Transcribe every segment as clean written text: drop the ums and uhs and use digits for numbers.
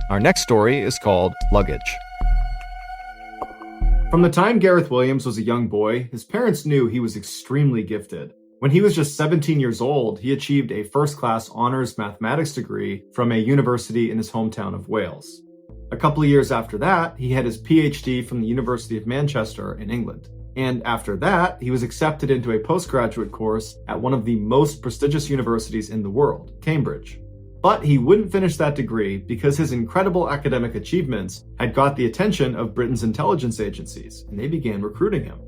Our next story is called Luggage. From the time Gareth Williams was a young boy, his parents knew he was extremely gifted. When he was just 17 years old, he achieved a first-class honors mathematics degree from a university in his hometown of Wales. A couple of years after that, he had his PhD from the University of Manchester in England. And after that, he was accepted into a postgraduate course at one of the most prestigious universities in the world, Cambridge. But he wouldn't finish that degree because his incredible academic achievements had got the attention of Britain's intelligence agencies, and they began recruiting him.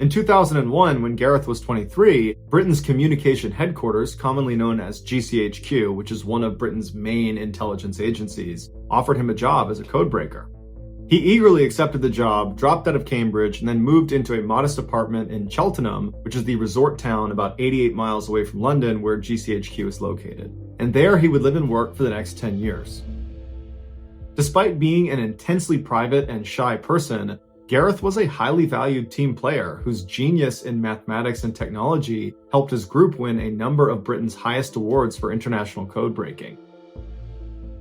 In 2001, when Gareth was 23, Britain's communication headquarters, commonly known as GCHQ, which is one of Britain's main intelligence agencies, offered him a job as a codebreaker. He eagerly accepted the job, dropped out of Cambridge, and then moved into a modest apartment in Cheltenham, which is the resort town about 88 miles away from London where GCHQ is located. And there he would live and work for the next 10 years. Despite being an intensely private and shy person, Gareth was a highly valued team player whose genius in mathematics and technology helped his group win a number of Britain's highest awards for international code breaking.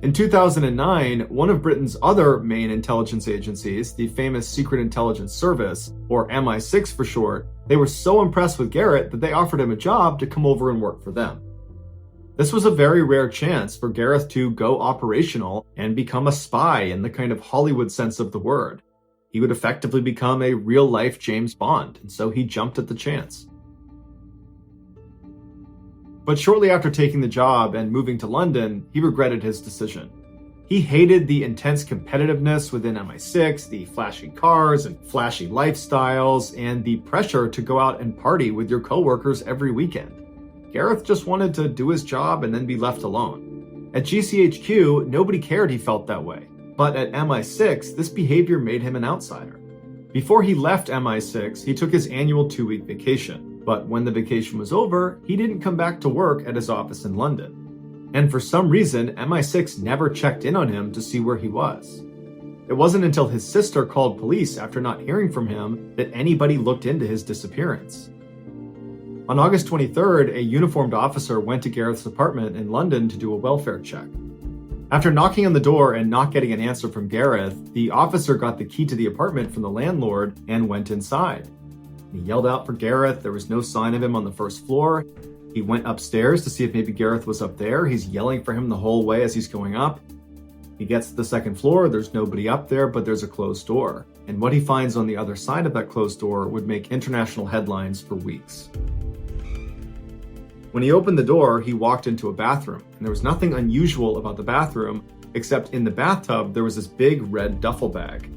In 2009, one of Britain's other main intelligence agencies, the famous Secret Intelligence Service, or MI6 for short, they were so impressed with Gareth that they offered him a job to come over and work for them. This was a very rare chance for Gareth to go operational and become a spy in the kind of Hollywood sense of the word. He would effectively become a real-life James Bond, and so he jumped at the chance. But shortly after taking the job and moving to London, he regretted his decision. He hated the intense competitiveness within MI6, the flashy cars and flashy lifestyles, and the pressure to go out and party with your coworkers every weekend. Gareth just wanted to do his job and then be left alone. At GCHQ, nobody cared he felt that way. But at MI6, this behavior made him an outsider. Before he left MI6, he took his annual 2-week vacation. But when the vacation was over, he didn't come back to work at his office in London. And for some reason, MI6 never checked in on him to see where he was. It wasn't until his sister called police after not hearing from him that anybody looked into his disappearance. On August 23rd, a uniformed officer went to Gareth's apartment in London to do a welfare check. After knocking on the door and not getting an answer from Gareth, the officer got the key to the apartment from the landlord and went inside. He yelled out for Gareth. There was no sign of him on the first floor. He went upstairs to see if maybe Gareth was up there. He's yelling for him the whole way as he's going up. He gets to the second floor. There's nobody up there, but there's a closed door. And what he finds on the other side of that closed door would make international headlines for weeks. When he opened the door, he walked into a bathroom, and there was nothing unusual about the bathroom, except in the bathtub there was this big red duffel bag.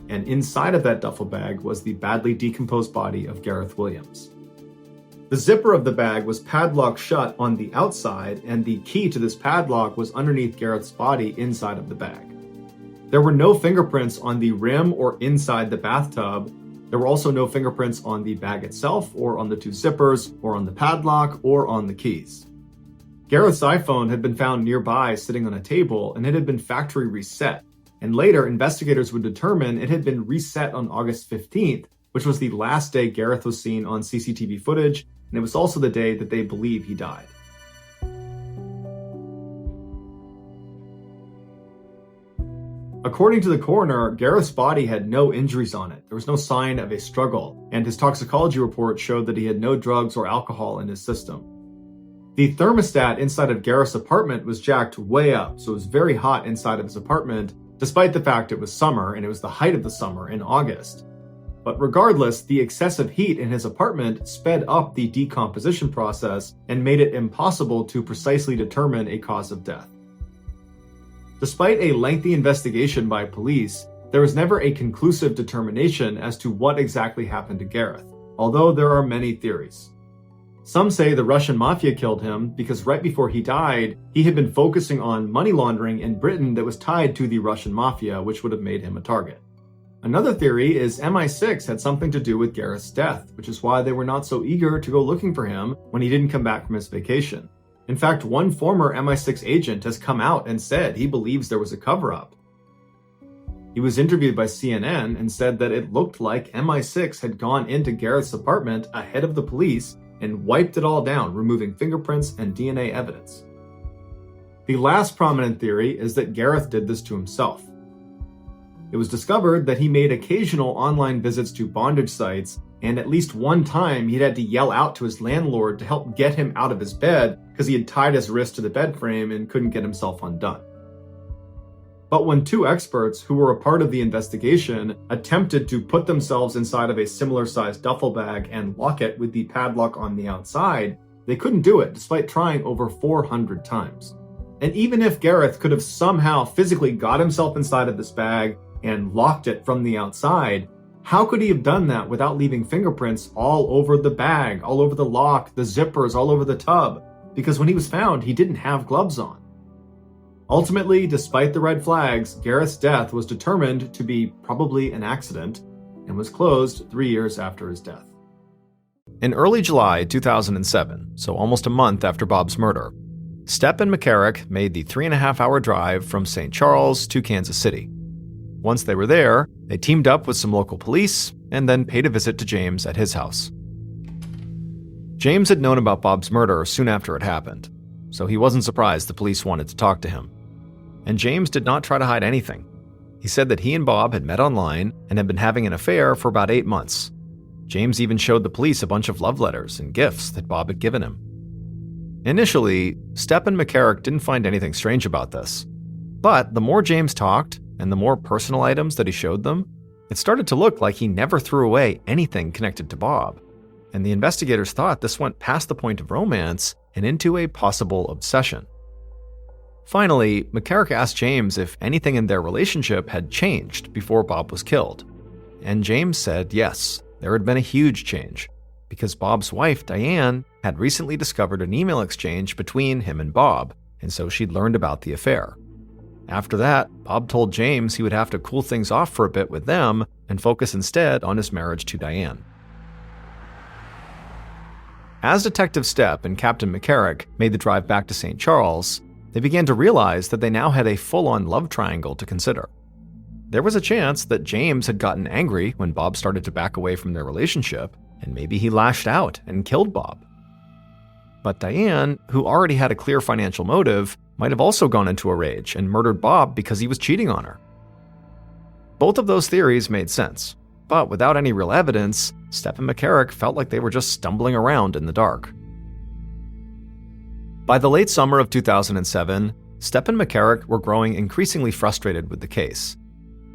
And inside of that duffel bag was the badly decomposed body of Gareth Williams. The zipper of the bag was padlocked shut on the outside, and the key to this padlock was underneath Gareth's body inside of the bag. There were no fingerprints on the rim or inside the bathtub. There were also no fingerprints on the bag itself, or on the 2 zippers, or on the padlock, or on the keys. Gareth's iPhone had been found nearby sitting on a table, and it had been factory reset. And later, investigators would determine it had been reset on August 15th, which was the last day Gareth was seen on CCTV footage, and it was also the day that they believe he died. According to the coroner, Gareth's body had no injuries on it. There was no sign of a struggle, and his toxicology report showed that he had no drugs or alcohol in his system. The thermostat inside of Gareth's apartment was jacked way up, so it was very hot inside of his apartment, despite the fact it was summer and it was the height of the summer in August. But regardless, the excessive heat in his apartment sped up the decomposition process and made it impossible to precisely determine a cause of death. Despite a lengthy investigation by police, there was never a conclusive determination as to what exactly happened to Gareth, although there are many theories. Some say the Russian mafia killed him because right before he died, he had been focusing on money laundering in Britain that was tied to the Russian mafia, which would have made him a target. Another theory is MI6 had something to do with Gareth's death, which is why they were not so eager to go looking for him when he didn't come back from his vacation. In fact, one former MI6 agent has come out and said he believes there was a cover-up. He was interviewed by CNN and said that it looked like MI6 had gone into Gareth's apartment ahead of the police and wiped it all down, removing fingerprints and DNA evidence. The last prominent theory is that Gareth did this to himself. It was discovered that he made occasional online visits to bondage sites, and at least one time he'd had to yell out to his landlord to help get him out of his bed because he had tied his wrist to the bed frame and couldn't get himself undone. But when two experts who were a part of the investigation attempted to put themselves inside of a similar-sized duffel bag and lock it with the padlock on the outside, they couldn't do it despite trying over 400 times. And even if Gareth could have somehow physically got himself inside of this bag and locked it from the outside, how could he have done that without leaving fingerprints all over the bag, all over the lock, the zippers, all over the tub? Because when he was found, he didn't have gloves on. Ultimately, despite the red flags, Gareth's death was determined to be probably an accident and was closed 3 years after his death. In early July 2007, so almost a month after Bob's murder, Stepp and McCarrick made the 3.5-hour drive from St. Charles to Kansas City. Once they were there, they teamed up with some local police and then paid a visit to James at his house. James had known about Bob's murder soon after it happened, so he wasn't surprised the police wanted to talk to him. And James did not try to hide anything. He said that he and Bob had met online and had been having an affair for about 8 months. James even showed the police a bunch of love letters and gifts that Bob had given him. Initially, Stepp and McCarrick didn't find anything strange about this. But the more James talked, and the more personal items that he showed them, it started to look like he never threw away anything connected to Bob. And the investigators thought this went past the point of romance and into a possible obsession. Finally, McCarrick asked James if anything in their relationship had changed before Bob was killed. And James said yes, there had been a huge change, because Bob's wife, Diane, had recently discovered an email exchange between him and Bob, and so she'd learned about the affair. After that, Bob told James he would have to cool things off for a bit with them and focus instead on his marriage to Diane. As Detective Stepp and Captain McCarrick made the drive back to St. Charles, they began to realize that they now had a full-on love triangle to consider. There was a chance that James had gotten angry when Bob started to back away from their relationship, and maybe he lashed out and killed Bob. But Diane, who already had a clear financial motive, might have also gone into a rage and murdered Bob because he was cheating on her. Both of those theories made sense, but without any real evidence, Stepp and McCarrick felt like they were just stumbling around in the dark. By the late summer of 2007, Stepp and McCarrick were growing increasingly frustrated with the case.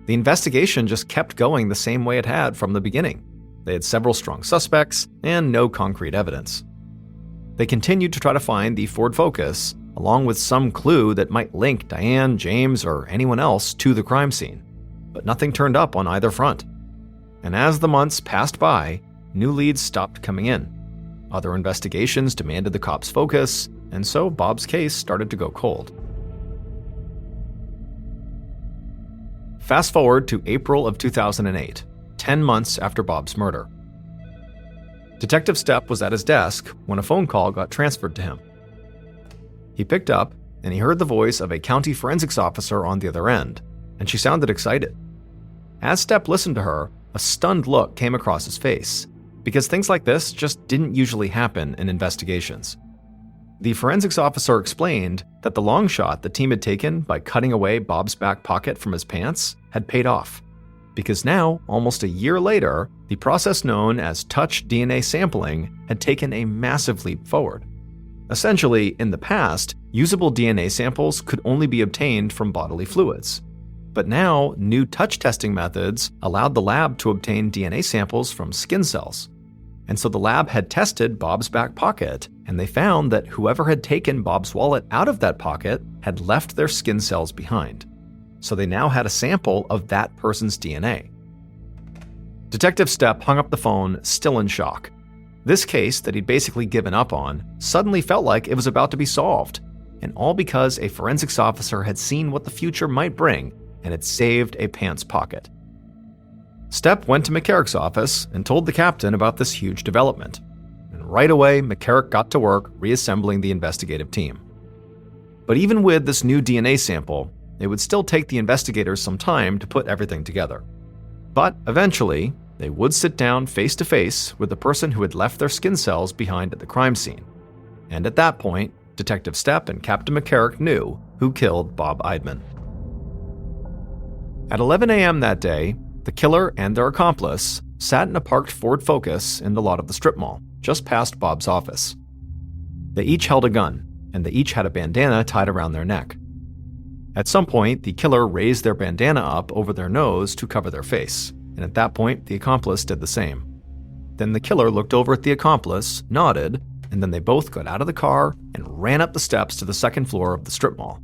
The investigation just kept going the same way it had from the beginning. They had several strong suspects and no concrete evidence. They continued to try to find the Ford Focus, along with some clue that might link Diane, James, or anyone else to the crime scene. But nothing turned up on either front. And as the months passed by, new leads stopped coming in. Other investigations demanded the cops' focus, and so Bob's case started to go cold. Fast forward to April of 2008, 10 months after Bob's murder. Detective Stepp was at his desk when a phone call got transferred to him. He picked up, and he heard the voice of a county forensics officer on the other end, and she sounded excited. As Stepp listened to her, a stunned look came across his face, because things like this just didn't usually happen in investigations. The forensics officer explained that the long shot the team had taken by cutting away Bob's back pocket from his pants had paid off, because now, almost a year later, the process known as touch DNA sampling had taken a massive leap forward. Essentially, in the past, usable DNA samples could only be obtained from bodily fluids. But now, new touch testing methods allowed the lab to obtain DNA samples from skin cells. And so the lab had tested Bob's back pocket, and they found that whoever had taken Bob's wallet out of that pocket had left their skin cells behind. So they now had a sample of that person's DNA. Detective Stepp hung up the phone, still in shock. This case that he'd basically given up on suddenly felt like it was about to be solved, and all because a forensics officer had seen what the future might bring and had saved a pants pocket. Stepp went to McCarrick's office and told the captain about this huge development, and right away McCarrick got to work reassembling the investigative team. But even with this new DNA sample, it would still take the investigators some time to put everything together. But eventually, they would sit down face to face with the person who had left their skin cells behind at the crime scene. And at that point, Detective Stepp and Captain McCarrick knew who killed Bob Eidman. At 11 a.m. that day, the killer and their accomplice sat in a parked Ford Focus in the lot of the strip mall, just past Bob's office. They each held a gun, and they each had a bandana tied around their neck. At some point, the killer raised their bandana up over their nose to cover their face, and at that point, the accomplice did the same. Then the killer looked over at the accomplice, nodded, and then they both got out of the car and ran up the steps to the second floor of the strip mall.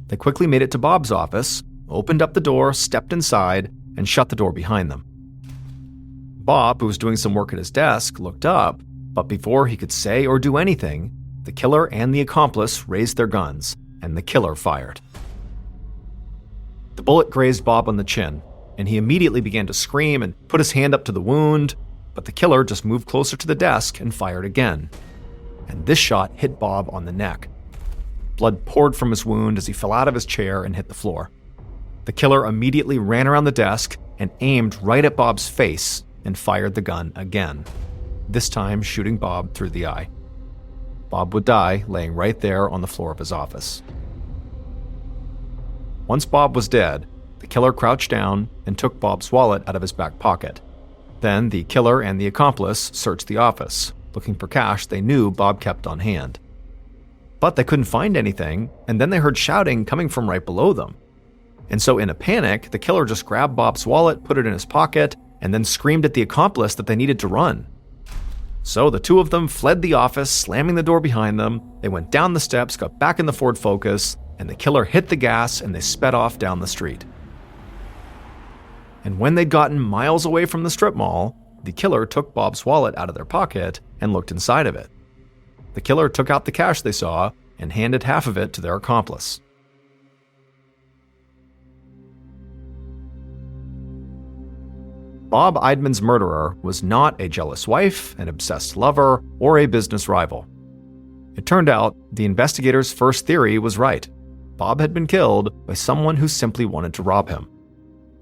They quickly made it to Bob's office, opened up the door, stepped inside, and shut the door behind them. Bob, who was doing some work at his desk, looked up, but before he could say or do anything, the killer and the accomplice raised their guns, and the killer fired. The bullet grazed Bob on the chin, and he immediately began to scream and put his hand up to the wound, but the killer just moved closer to the desk and fired again. And this shot hit Bob on the neck. Blood poured from his wound as he fell out of his chair and hit the floor. The killer immediately ran around the desk and aimed right at Bob's face and fired the gun again, this time shooting Bob through the eye. Bob would die laying right there on the floor of his office. Once Bob was dead, the killer crouched down and took Bob's wallet out of his back pocket. Then the killer and the accomplice searched the office, looking for cash they knew Bob kept on hand. But they couldn't find anything, and then they heard shouting coming from right below them. And so in a panic, the killer just grabbed Bob's wallet, put it in his pocket, and then screamed at the accomplice that they needed to run. So the two of them fled the office, slamming the door behind them. They went down the steps, got back in the Ford Focus, and the killer hit the gas and they sped off down the street. And when they'd gotten miles away from the strip mall, the killer took Bob's wallet out of their pocket and looked inside of it. The killer took out the cash they saw and handed half of it to their accomplice. Bob Eidman's murderer was not a jealous wife, an obsessed lover, or a business rival. It turned out the investigators' first theory was right. Bob had been killed by someone who simply wanted to rob him.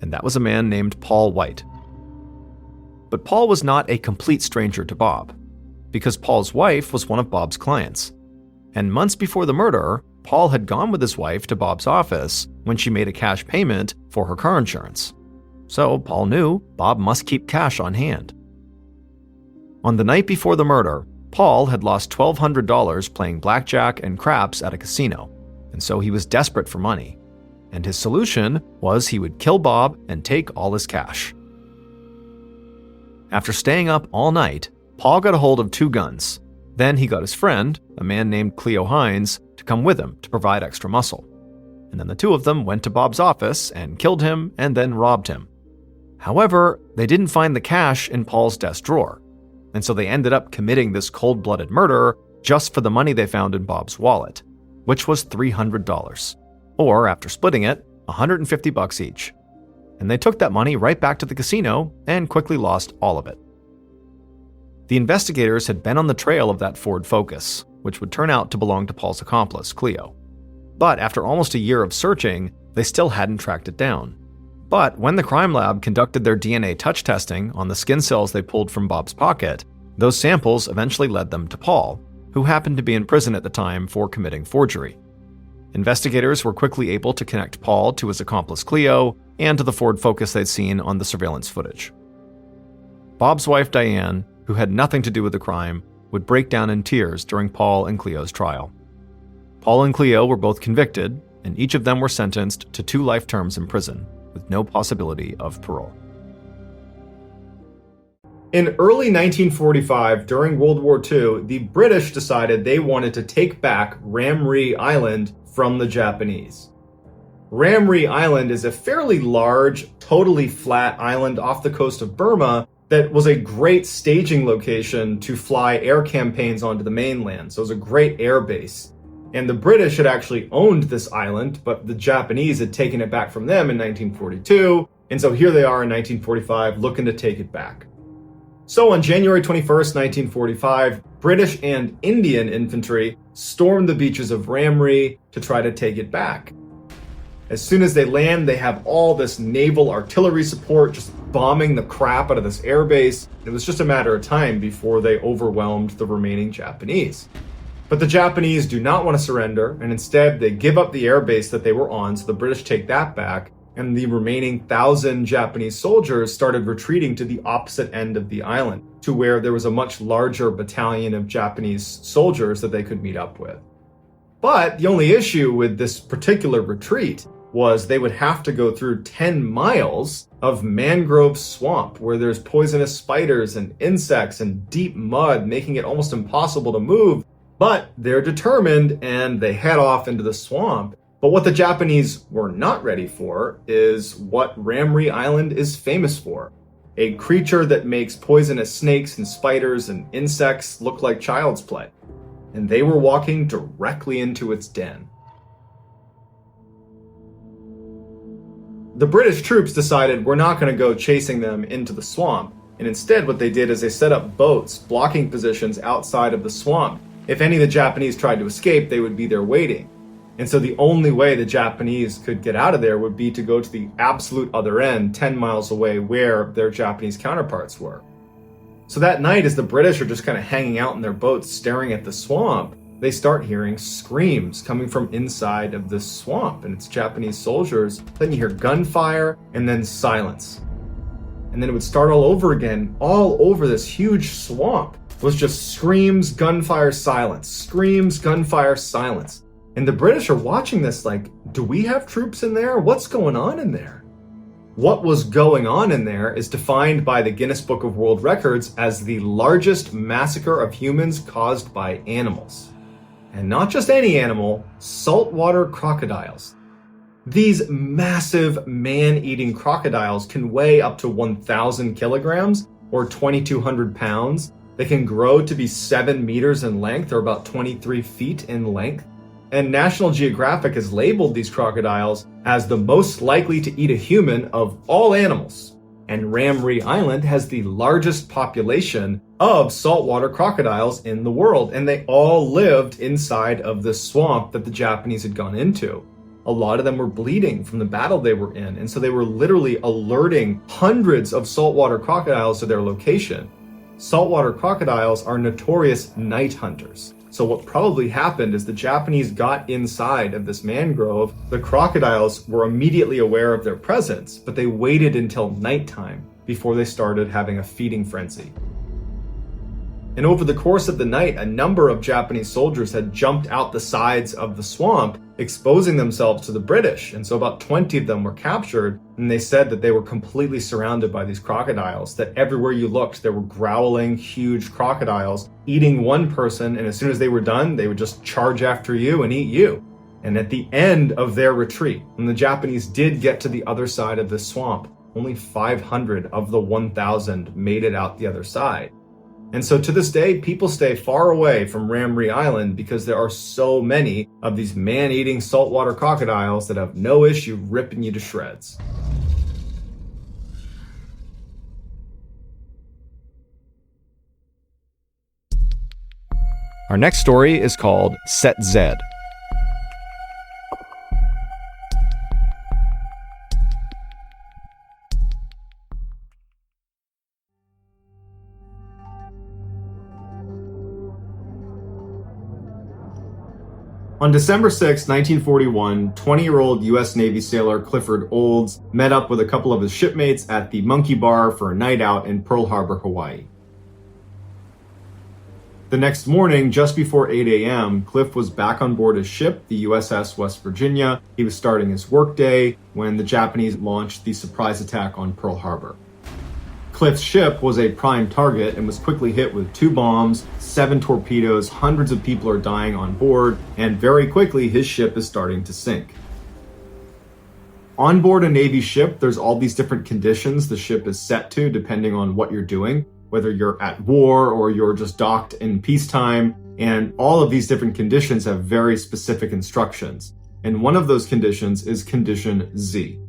And that was a man named Paul White. But Paul was not a complete stranger to Bob, because Paul's wife was one of Bob's clients. And months before the murder, Paul had gone with his wife to Bob's office when she made a cash payment for her car insurance. So Paul knew Bob must keep cash on hand. On the night before the murder, Paul had lost $1,200 playing blackjack and craps at a casino, and so he was desperate for money. And his solution was he would kill Bob and take all his cash. After staying up all night, Paul got a hold of 2 guns. Then he got his friend, a man named Cleo Hines, to come with him to provide extra muscle. And then the two of them went to Bob's office and killed him and then robbed him. However, they didn't find the cash in Paul's desk drawer, and so they ended up committing this cold-blooded murder just for the money they found in Bob's wallet, which was $300, or after splitting it, $150 each. And they took that money right back to the casino and quickly lost all of it. The investigators had been on the trail of that Ford Focus, which would turn out to belong to Paul's accomplice, Cleo. But after almost a year of searching, they still hadn't tracked it down. But when the crime lab conducted their DNA touch testing on the skin cells they pulled from Bob's pocket, those samples eventually led them to Paul, who happened to be in prison at the time for committing forgery. Investigators were quickly able to connect Paul to his accomplice Cleo and to the Ford Focus they'd seen on the surveillance footage. Bob's wife Diane, who had nothing to do with the crime, would break down in tears during Paul and Cleo's trial. Paul and Cleo were both convicted, and each of them were sentenced to 2 life terms in prison, with no possibility of parole. In early 1945, during World War II, the British decided they wanted to take back Ramree Island from the Japanese. Ramree Island is a fairly large, totally flat island off the coast of Burma that was a great staging location to fly air campaigns onto the mainland. So it was a great air base. And the British had actually owned this island, but the Japanese had taken it back from them in 1942. And so here they are in 1945 looking to take it back. So on January 21st, 1945, British and Indian infantry stormed the beaches of Ramree to try to take it back. As soon as they land, they have all this naval artillery support just bombing the crap out of this airbase. It was just a matter of time before they overwhelmed the remaining Japanese. But the Japanese do not want to surrender, and instead they give up the airbase that they were on, so the British take that back, and the remaining 1,000 Japanese soldiers started retreating to the opposite end of the island, to where there was a much larger battalion of Japanese soldiers that they could meet up with. But the only issue with this particular retreat was they would have to go through 10 miles of mangrove swamp where there's poisonous spiders and insects and deep mud, making it almost impossible to move. But they're determined and they head off into the swamp. But what the Japanese were not ready for is what Ramree Island is famous for. A creature that makes poisonous snakes and spiders and insects look like child's play. And they were walking directly into its den. The British troops decided we're not going to go chasing them into the swamp. And instead what they did is they set up boats, blocking positions outside of the swamp. If any of the Japanese tried to escape, they would be there waiting. And so the only way the Japanese could get out of there would be to go to the absolute other end, 10 miles away, where their Japanese counterparts were. So that night, as the British are just kind of hanging out in their boats staring at the swamp, they start hearing screams coming from inside of the swamp, and it's Japanese soldiers. Then you hear gunfire and then silence. And then it would start all over again, all over this huge swamp. It was just screams, gunfire, silence, screams, gunfire, silence. And the British are watching this like, do we have troops in there? What's going on in there? What was going on in there is defined by the Guinness Book of World Records as the largest massacre of humans caused by animals. And not just any animal, saltwater crocodiles. These massive man-eating crocodiles can weigh up to 1,000 kilograms or 2,200 pounds. They can grow to be 7 meters in length or about 23 feet in length. And National Geographic has labeled these crocodiles as the most likely to eat a human of all animals. And Ramree Island has the largest population of saltwater crocodiles in the world, and they all lived inside of the swamp that the Japanese had gone into. A lot of them were bleeding from the battle they were in, and so they were literally alerting hundreds of saltwater crocodiles to their location. Saltwater crocodiles are notorious night hunters. So what probably happened is the Japanese got inside of this mangrove. The crocodiles were immediately aware of their presence, but they waited until nighttime before they started having a feeding frenzy. And over the course of the night, a number of Japanese soldiers had jumped out the sides of the swamp, exposing themselves to the British. And so about 20 of them were captured, and they said that they were completely surrounded by these crocodiles, that everywhere you looked, there were growling, huge crocodiles eating one person, and as soon as they were done, they would just charge after you and eat you. And at the end of their retreat, when the Japanese did get to the other side of the swamp, only 500 of the 1,000 made it out the other side. And so to this day, people stay far away from Ramree Island because there are so many of these man-eating saltwater crocodiles that have no issue ripping you to shreds. Our next story is called Set Z. On December 6, 1941, 20-year-old U.S. Navy sailor Clifford Olds met up with a couple of his shipmates at the Monkey Bar for a night out in Pearl Harbor, Hawaii. The next morning, just before 8 a.m., Cliff was back on board his ship, the USS West Virginia. He was starting his workday when the Japanese launched the surprise attack on Pearl Harbor. Cliff's ship was a prime target and was quickly hit with 2 bombs, 7 torpedoes, hundreds of people are dying on board, and very quickly his ship is starting to sink. On board a Navy ship, there's all these different conditions the ship is set to depending on what you're doing, whether you're at war or you're just docked in peacetime, and all of these different conditions have very specific instructions. And one of those conditions is condition Z.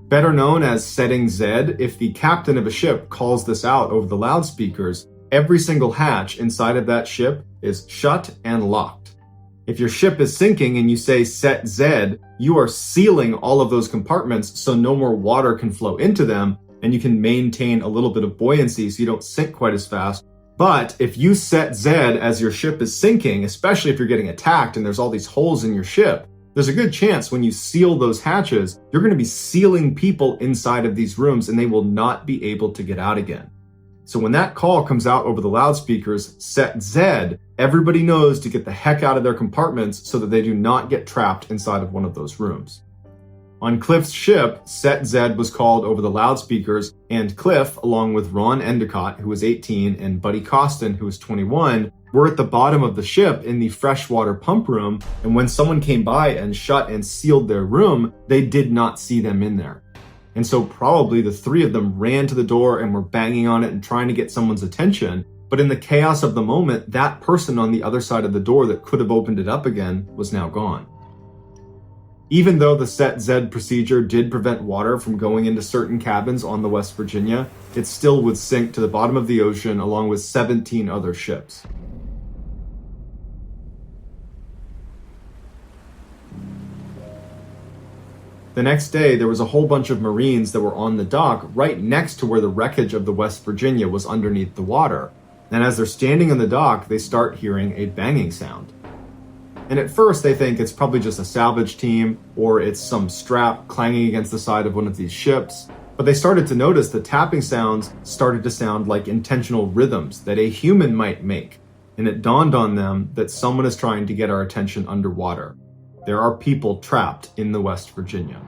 Better known as setting Z, if the captain of a ship calls this out over the loudspeakers, every single hatch inside of that ship is shut and locked. If your ship is sinking and you say set Z, you are sealing all of those compartments so no more water can flow into them, and you can maintain a little bit of buoyancy so you don't sink quite as fast. But if you set Zed as your ship is sinking, especially if you're getting attacked and there's all these holes in your ship, there's a good chance when you seal those hatches, you're going to be sealing people inside of these rooms and they will not be able to get out again. So when that call comes out over the loudspeakers, set Zed, everybody knows to get the heck out of their compartments so that they do not get trapped inside of one of those rooms. On Cliff's ship, Set Zed was called over the loudspeakers, and Cliff, along with Ron Endicott, who was 18, and Buddy Costin, who was 21, were at the bottom of the ship in the freshwater pump room, and when someone came by and shut and sealed their room, they did not see them in there. And so probably the three of them ran to the door and were banging on it and trying to get someone's attention, but in the chaos of the moment, that person on the other side of the door that could have opened it up again was now gone. Even though the Set Zed procedure did prevent water from going into certain cabins on the West Virginia, it still would sink to the bottom of the ocean along with 17 other ships. The next day, there was a whole bunch of Marines that were on the dock right next to where the wreckage of the West Virginia was underneath the water. And as they're standing on the dock, they start hearing a banging sound. And at first they think it's probably just a salvage team or it's some strap clanging against the side of one of these ships. But they started to notice the tapping sounds started to sound like intentional rhythms that a human might make. And it dawned on them that someone is trying to get our attention underwater. There are people trapped in the West Virginia.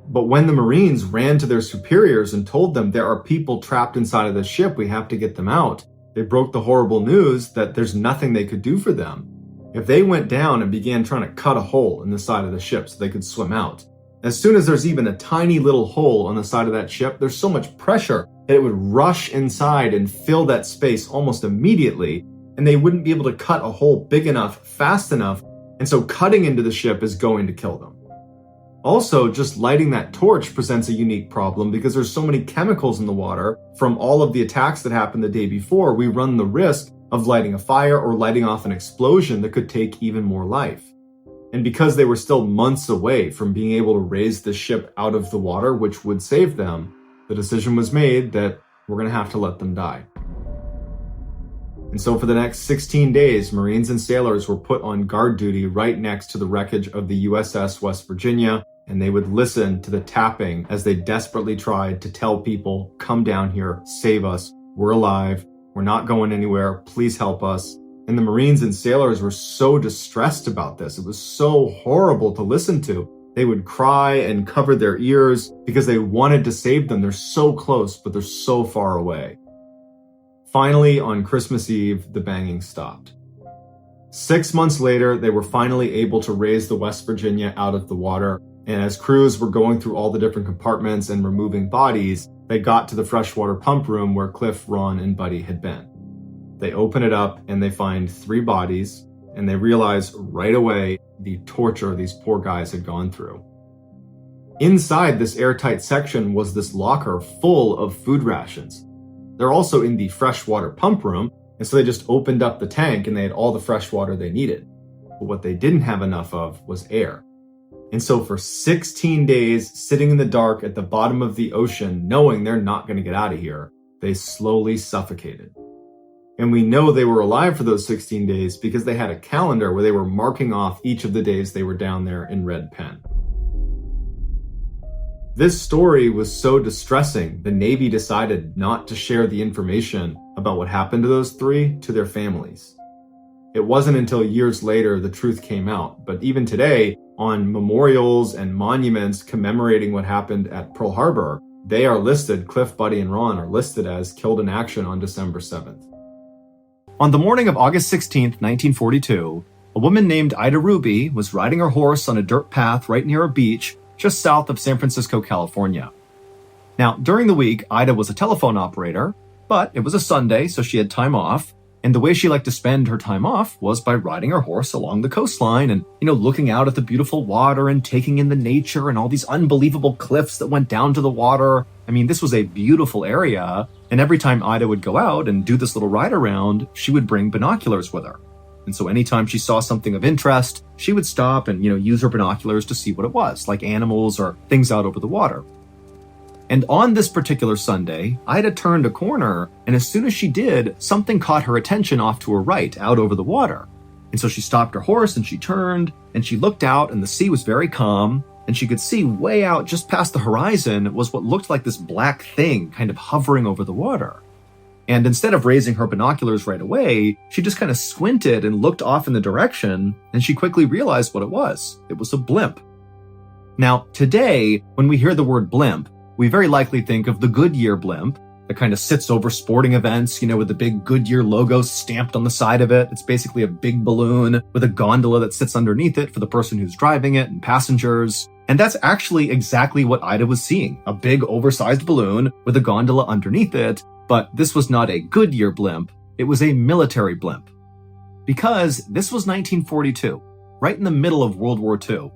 But when the Marines ran to their superiors and told them there are people trapped inside of the ship, we have to get them out, they broke the horrible news that there's nothing they could do for them. If they went down and began trying to cut a hole in the side of the ship so they could swim out, as soon as there's even a tiny little hole on the side of that ship, there's so much pressure that it would rush inside and fill that space almost immediately, and they wouldn't be able to cut a hole big enough, fast enough, and so cutting into the ship is going to kill them. Also, just lighting that torch presents a unique problem because there's so many chemicals in the water from all of the attacks that happened the day before, we run the risk of lighting a fire or lighting off an explosion that could take even more life. And because they were still months away from being able to raise the ship out of the water, which would save them, the decision was made that we're going to have to let them die. And so for the next 16 days, Marines and sailors were put on guard duty right next to the wreckage of the USS West Virginia, and they would listen to the tapping as they desperately tried to tell people, come down here, save us, we're alive, we're not going anywhere, please help us. And the Marines and sailors were so distressed about this. It was so horrible to listen to. They would cry and cover their ears because they wanted to save them. They're so close, but they're so far away. Finally, on Christmas Eve, the banging stopped. 6 months later, they were finally able to raise the West Virginia out of the water. And as crews were going through all the different compartments and removing bodies, they got to the freshwater pump room where Cliff, Ron, and Buddy had been. They open it up and they find 3 bodies, and they realize right away the torture these poor guys had gone through. Inside this airtight section was this locker full of food rations. They're also in the freshwater pump room, and so they just opened up the tank and they had all the fresh water they needed. But what they didn't have enough of was air. And so for 16 days, sitting in the dark at the bottom of the ocean, knowing they're not going to get out of here, they slowly suffocated. And we know they were alive for those 16 days because they had a calendar where they were marking off each of the days they were down there in red pen. This story was so distressing, the Navy decided not to share the information about what happened to those 3 to their families. It wasn't until years later the truth came out, but even today, on memorials and monuments commemorating what happened at Pearl Harbor, they are listed, Cliff, Buddy, and Ron are listed as killed in action on December 7th. On the morning of August 16, 1942, a woman named Ida Ruby was riding her horse on a dirt path right near a beach just south of San Francisco, California. Now, during the week, Ida was a telephone operator, but it was a Sunday, so she had time off, and the way she liked to spend her time off was by riding her horse along the coastline and, looking out at the beautiful water and taking in the nature and all these unbelievable cliffs that went down to the water. I mean, this was a beautiful area, and every time Ida would go out and do this little ride around, she would bring binoculars with her. And so anytime she saw something of interest, she would stop and, use her binoculars to see what it was, like animals or things out over the water. And on this particular Sunday, Ida turned a corner, and as soon as she did, something caught her attention off to her right, out over the water. And so she stopped her horse and she turned, and she looked out, and the sea was very calm, and she could see way out just past the horizon was what looked like this black thing kind of hovering over the water. And instead of raising her binoculars right away, she just kind of squinted and looked off in the direction, and she quickly realized what it was. It was a blimp. Now, today, when we hear the word blimp, we very likely think of the Goodyear blimp that kind of sits over sporting events, with the big Goodyear logo stamped on the side of it. It's basically a big balloon with a gondola that sits underneath it for the person who's driving it and passengers. And that's actually exactly what Ida was seeing, a big oversized balloon with a gondola underneath it. But this was not a Goodyear blimp, it was a military blimp. Because this was 1942, right in the middle of World War II.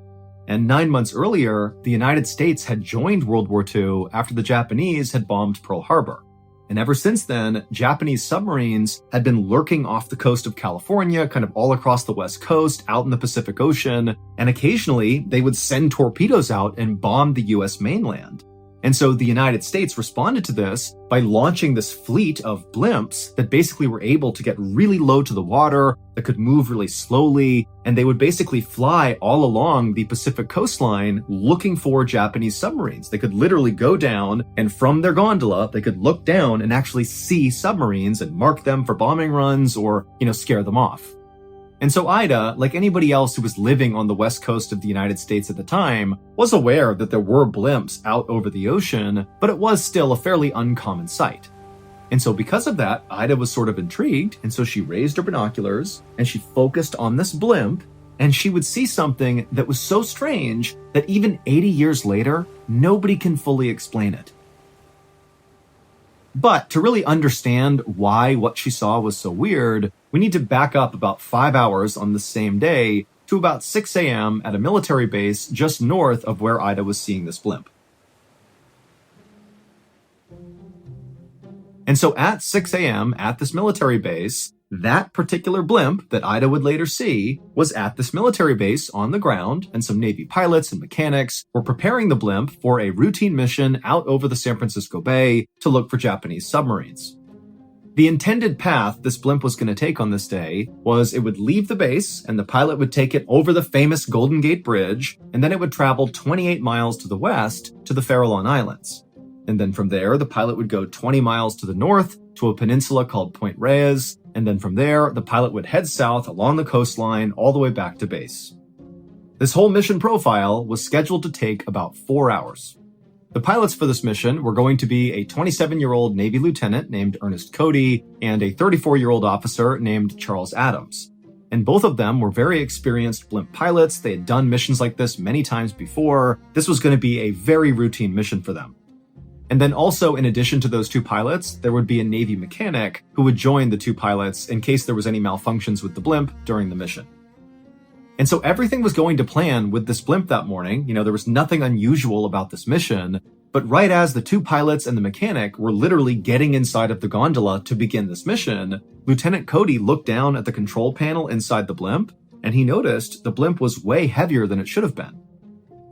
And 9 months earlier, the United States had joined World War II after the Japanese had bombed Pearl Harbor. And ever since then, Japanese submarines had been lurking off the coast of California, kind of all across the West Coast, out in the Pacific Ocean, and occasionally they would send torpedoes out and bomb the US mainland. And so the United States responded to this by launching this fleet of blimps that basically were able to get really low to the water, that could move really slowly, and they would basically fly all along the Pacific coastline looking for Japanese submarines. They could literally go down, and from their gondola, they could look down and actually see submarines and mark them for bombing runs or, scare them off. And so Ida, like anybody else who was living on the west coast of the United States at the time, was aware that there were blimps out over the ocean, but it was still a fairly uncommon sight. And so because of that, Ida was sort of intrigued, and so she raised her binoculars, and she focused on this blimp, and she would see something that was so strange that even 80 years later, nobody can fully explain it. But to really understand why what she saw was so weird, we need to back up about 5 hours on the same day to about 6 a.m. at a military base just north of where Ida was seeing this blimp. And so at 6 a.m. at this military base, that particular blimp that Ida would later see was at this military base on the ground, and some Navy pilots and mechanics were preparing the blimp for a routine mission out over the San Francisco Bay to look for Japanese submarines. The intended path this blimp was going to take on this day was it would leave the base, and the pilot would take it over the famous Golden Gate Bridge, and then it would travel 28 miles to the west to the Farallon Islands. And then from there, the pilot would go 20 miles to the north to a peninsula called Point Reyes, and then from there, the pilot would head south along the coastline all the way back to base. This whole mission profile was scheduled to take about 4 hours. The pilots for this mission were going to be a 27-year-old Navy lieutenant named Ernest Cody and a 34-year-old officer named Charles Adams. And both of them were very experienced blimp pilots. They had done missions like this many times before. This was going to be a very routine mission for them. And then also, in addition to those two pilots, there would be a Navy mechanic who would join the two pilots in case there was any malfunctions with the blimp during the mission. And so everything was going to plan with this blimp that morning. There was nothing unusual about this mission. But right as the two pilots and the mechanic were literally getting inside of the gondola to begin this mission, Lieutenant Cody looked down at the control panel inside the blimp, and he noticed the blimp was way heavier than it should have been.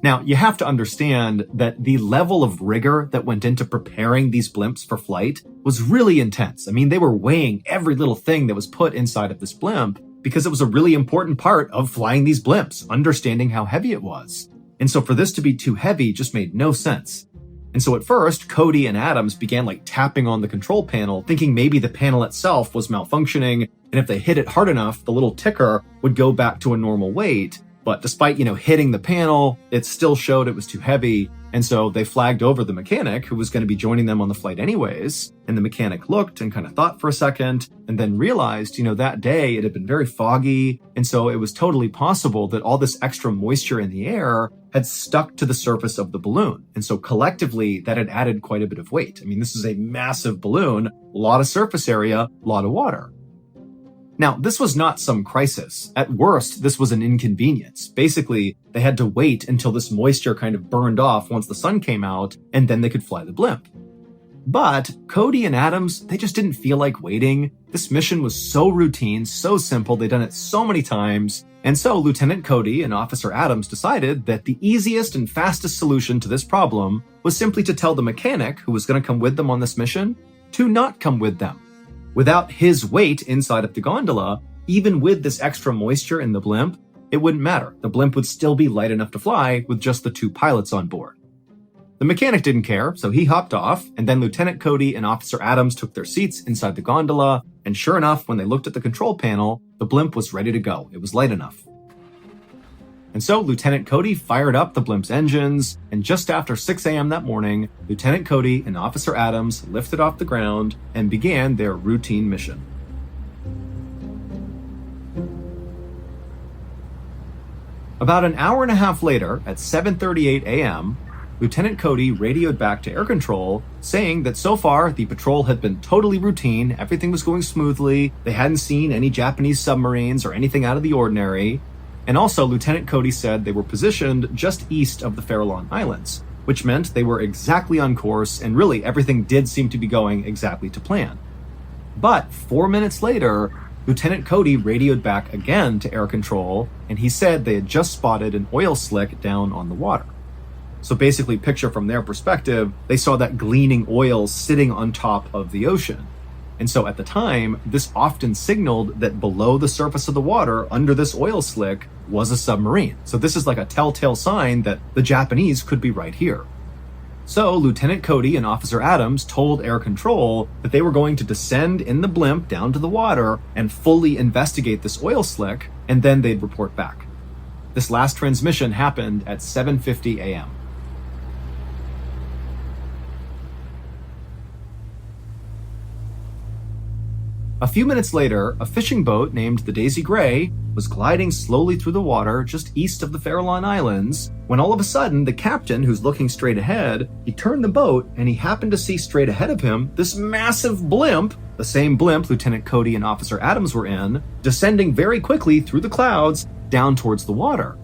Now, you have to understand that the level of rigor that went into preparing these blimps for flight was really intense. I mean, they were weighing every little thing that was put inside of this blimp because it was a really important part of flying these blimps, understanding how heavy it was. And so for this to be too heavy just made no sense. And so at first, Cody and Adams began tapping on the control panel, thinking maybe the panel itself was malfunctioning, and if they hit it hard enough, the little ticker would go back to a normal weight. But despite, hitting the panel, it still showed it was too heavy. And so they flagged over the mechanic who was going to be joining them on the flight anyways. And the mechanic looked and kind of thought for a second and then realized, that day it had been very foggy. And so it was totally possible that all this extra moisture in the air had stuck to the surface of the balloon. And so collectively that had added quite a bit of weight. I mean, this is a massive balloon, a lot of surface area, a lot of water. Now, this was not some crisis. At worst, this was an inconvenience. Basically, they had to wait until this moisture kind of burned off once the sun came out, and then they could fly the blimp. But Cody and Adams, they just didn't feel like waiting. This mission was so routine, so simple, they'd done it so many times, And so Lieutenant Cody and Officer Adams decided that the easiest and fastest solution to this problem was simply to tell the mechanic who was going to come with them on this mission to not come with them. Without his weight inside of the gondola, even with this extra moisture in the blimp, it wouldn't matter. The blimp would still be light enough to fly with just the 2 pilots on board. The mechanic didn't care, so he hopped off, and then Lieutenant Cody and Officer Adams took their seats inside the gondola, and sure enough, when they looked at the control panel, the blimp was ready to go. It was light enough. And so Lieutenant Cody fired up the blimp's engines, and just after 6 a.m. that morning, Lieutenant Cody and Officer Adams lifted off the ground and began their routine mission. About an hour and a half later, at 7:38 a.m., Lieutenant Cody radioed back to air control, saying that so far the patrol had been totally routine, everything was going smoothly, they hadn't seen any Japanese submarines or anything out of the ordinary. And also, Lieutenant Cody said they were positioned just east of the Farallon Islands, which meant they were exactly on course, and really everything did seem to be going exactly to plan. But 4 minutes later, Lieutenant Cody radioed back again to air control, and he said they had just spotted an oil slick down on the water. So basically, picture from their perspective, they saw that gleaming oil sitting on top of the ocean. And so at the time, this often signaled that below the surface of the water, under this oil slick, was a submarine. So this is like a telltale sign that the Japanese could be right here. So Lieutenant Cody and Officer Adams told air control that they were going to descend in the blimp down to the water and fully investigate this oil slick, and then they'd report back. This last transmission happened at 7:50 a.m. A few minutes later, a fishing boat named the Daisy Gray was gliding slowly through the water just east of the Farallon Islands, when all of a sudden the captain, who's looking straight ahead, he turned the boat and he happened to see straight ahead of him this massive blimp, the same blimp Lieutenant Cody and Officer Adams were in, descending very quickly through the clouds down towards the water.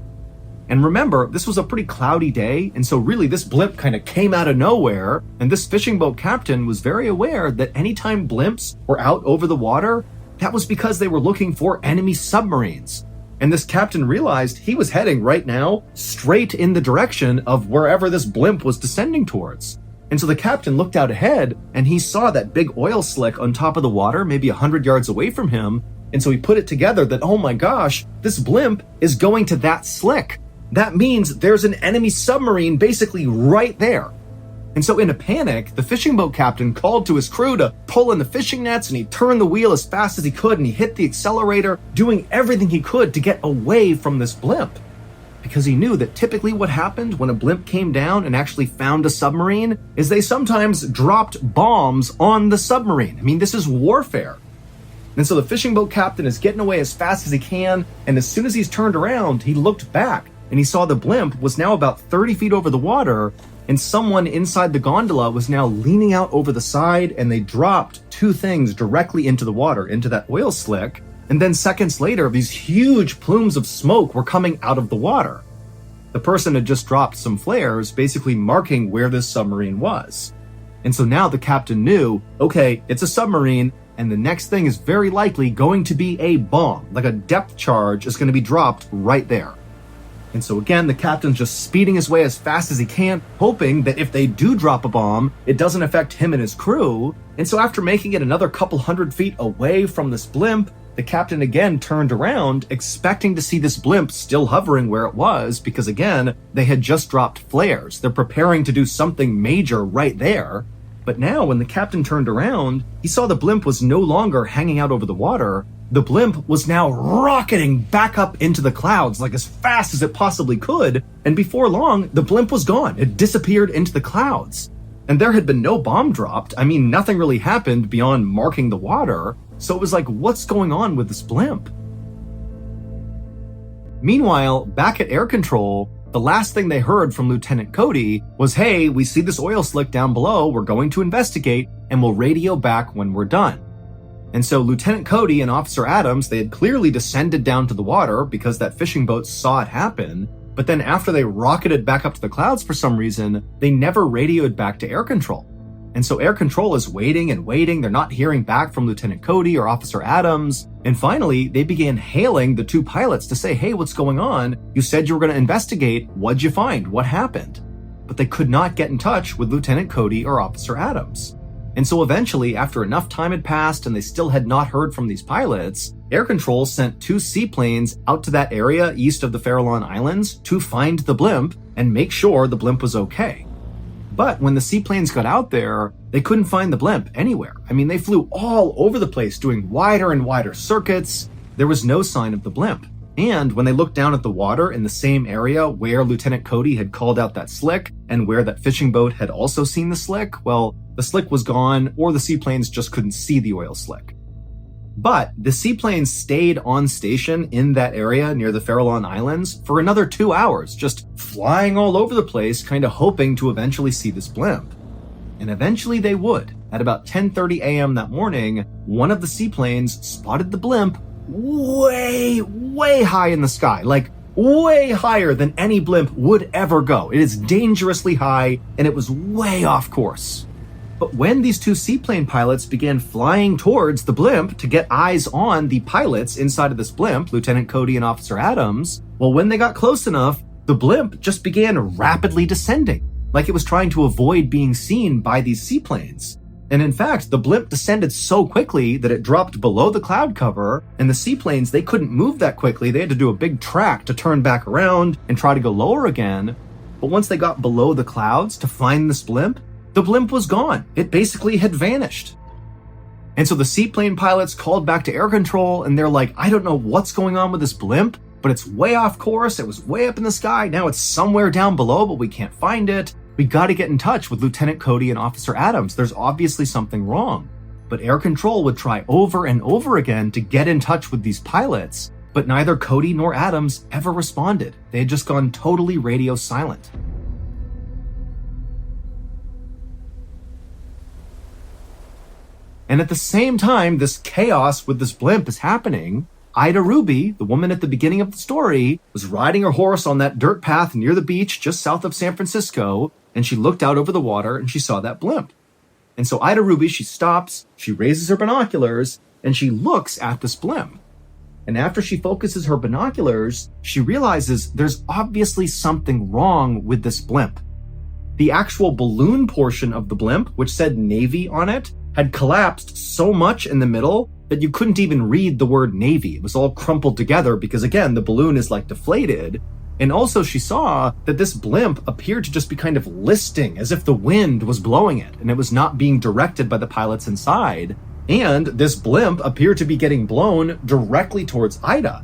And remember, this was a pretty cloudy day, and so really this blimp kind of came out of nowhere, and this fishing boat captain was very aware that anytime blimps were out over the water, that was because they were looking for enemy submarines. And this captain realized he was heading right now straight in the direction of wherever this blimp was descending towards. And so the captain looked out ahead, and he saw that big oil slick on top of the water, maybe 100 yards away from him, and so he put it together that, oh my gosh, this blimp is going to that slick. That means there's an enemy submarine basically right there. And so in a panic, the fishing boat captain called to his crew to pull in the fishing nets, and he turned the wheel as fast as he could, and he hit the accelerator, doing everything he could to get away from this blimp. Because he knew that typically what happened when a blimp came down and actually found a submarine is they sometimes dropped bombs on the submarine. I mean, this is warfare. And so the fishing boat captain is getting away as fast as he can, and as soon as he's turned around, he looked back, and he saw the blimp was now about 30 feet over the water, and someone inside the gondola was now leaning out over the side, and they dropped 2 things directly into the water, into that oil slick. And then seconds later, these huge plumes of smoke were coming out of the water. The person had just dropped some flares, basically marking where this submarine was. And so now the captain knew, okay, it's a submarine, and the next thing is very likely going to be a bomb, like a depth charge is going to be dropped right there. And so again, the captain's just speeding his way as fast as he can, hoping that if they do drop a bomb, it doesn't affect him and his crew. And so after making it another couple 100 feet away from this blimp, the captain again turned around, expecting to see this blimp still hovering where it was, because again, they had just dropped flares. They're preparing to do something major right there. But now, when the captain turned around, he saw the blimp was no longer hanging out over the water. The blimp was now rocketing back up into the clouds like as fast as it possibly could, and before long, the blimp was gone. It disappeared into the clouds. And there had been no bomb dropped. I mean, nothing really happened beyond marking the water, so it was like, what's going on with this blimp? Meanwhile, back at air control, the last thing they heard from Lieutenant Cody was, hey, we see this oil slick down below, we're going to investigate, and we'll radio back when we're done. And so Lieutenant Cody and Officer Adams, they had clearly descended down to the water because that fishing boat saw it happen, but then after they rocketed back up to the clouds for some reason, they never radioed back to air control. And so air control is waiting and waiting. They're not hearing back from Lieutenant Cody or Officer Adams. And finally, they began hailing the two pilots to say, hey, what's going on? You said you were going to investigate. What'd you find? What happened? But they could not get in touch with Lieutenant Cody or Officer Adams. And so eventually, after enough time had passed and they still had not heard from these pilots, air control sent two seaplanes out to that area east of the Farallon Islands to find the blimp and make sure the blimp was okay. But when the seaplanes got out there, they couldn't find the blimp anywhere. I mean, they flew all over the place doing wider and wider circuits. There was no sign of the blimp. And when they looked down at the water in the same area where Lieutenant Cody had called out that slick and where that fishing boat had also seen the slick, well, the slick was gone or the seaplanes just couldn't see the oil slick. But the seaplanes stayed on station in that area near the Farallon Islands for another 2 hours, just flying all over the place, kind of hoping to eventually see this blimp. And eventually they would. At about 10:30 a.m. that morning, one of the seaplanes spotted the blimp way, way high in the sky, like way higher than any blimp would ever go. It is dangerously high, and it was way off course. But when these two seaplane pilots began flying towards the blimp to get eyes on the pilots inside of this blimp, Lieutenant Cody and Officer Adams, well, when they got close enough, the blimp just began rapidly descending, like it was trying to avoid being seen by these seaplanes. And in fact, the blimp descended so quickly that it dropped below the cloud cover, and the seaplanes, they couldn't move that quickly. They had to do a big track to turn back around and try to go lower again. But once they got below the clouds to find this blimp, the blimp was gone. It basically had vanished. And so the seaplane pilots called back to air control and they're like, I don't know what's going on with this blimp, but it's way off course. It was way up in the sky. Now it's somewhere down below, but we can't find it. We got to get in touch with Lieutenant Cody and Officer Adams. There's obviously something wrong. But air control would try over and over again to get in touch with these pilots, but neither Cody nor Adams ever responded. They had just gone totally radio silent. And at the same time, this chaos with this blimp is happening, Ida Ruby, the woman at the beginning of the story, was riding her horse on that dirt path near the beach just south of San Francisco, and she looked out over the water and she saw that blimp. And so Ida Ruby, she stops, she raises her binoculars, and she looks at this blimp. And after she focuses her binoculars, she realizes there's obviously something wrong with this blimp. The actual balloon portion of the blimp, which said Navy on it, had collapsed so much in the middle that you couldn't even read the word Navy. It was all crumpled together because, again, the balloon is like deflated. And also she saw that this blimp appeared to just be kind of listing as if the wind was blowing it and it was not being directed by the pilots inside. And this blimp appeared to be getting blown directly towards Ida.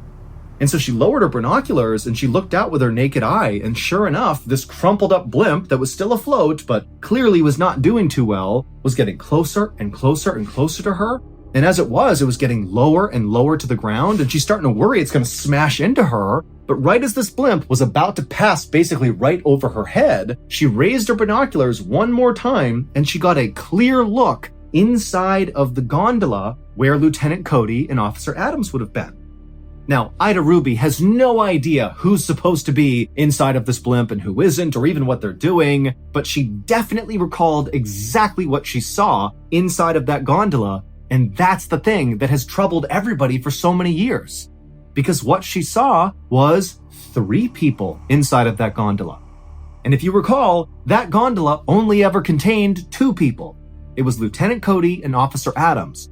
And so she lowered her binoculars and she looked out with her naked eye, and sure enough, this crumpled up blimp that was still afloat, but clearly was not doing too well, was getting closer and closer and closer to her. And as it was getting lower and lower to the ground, and she's starting to worry it's going to smash into her. But right as this blimp was about to pass basically right over her head, she raised her binoculars one more time and she got a clear look inside of the gondola where Lieutenant Cody and Officer Adams would have been. Now, Ida Ruby has no idea who's supposed to be inside of this blimp and who isn't, or even what they're doing, but she definitely recalled exactly what she saw inside of that gondola, and that's the thing that has troubled everybody for so many years. Because what she saw was 3 people inside of that gondola. And if you recall, that gondola only ever contained 2 people. It was Lieutenant Cody and Officer Adams.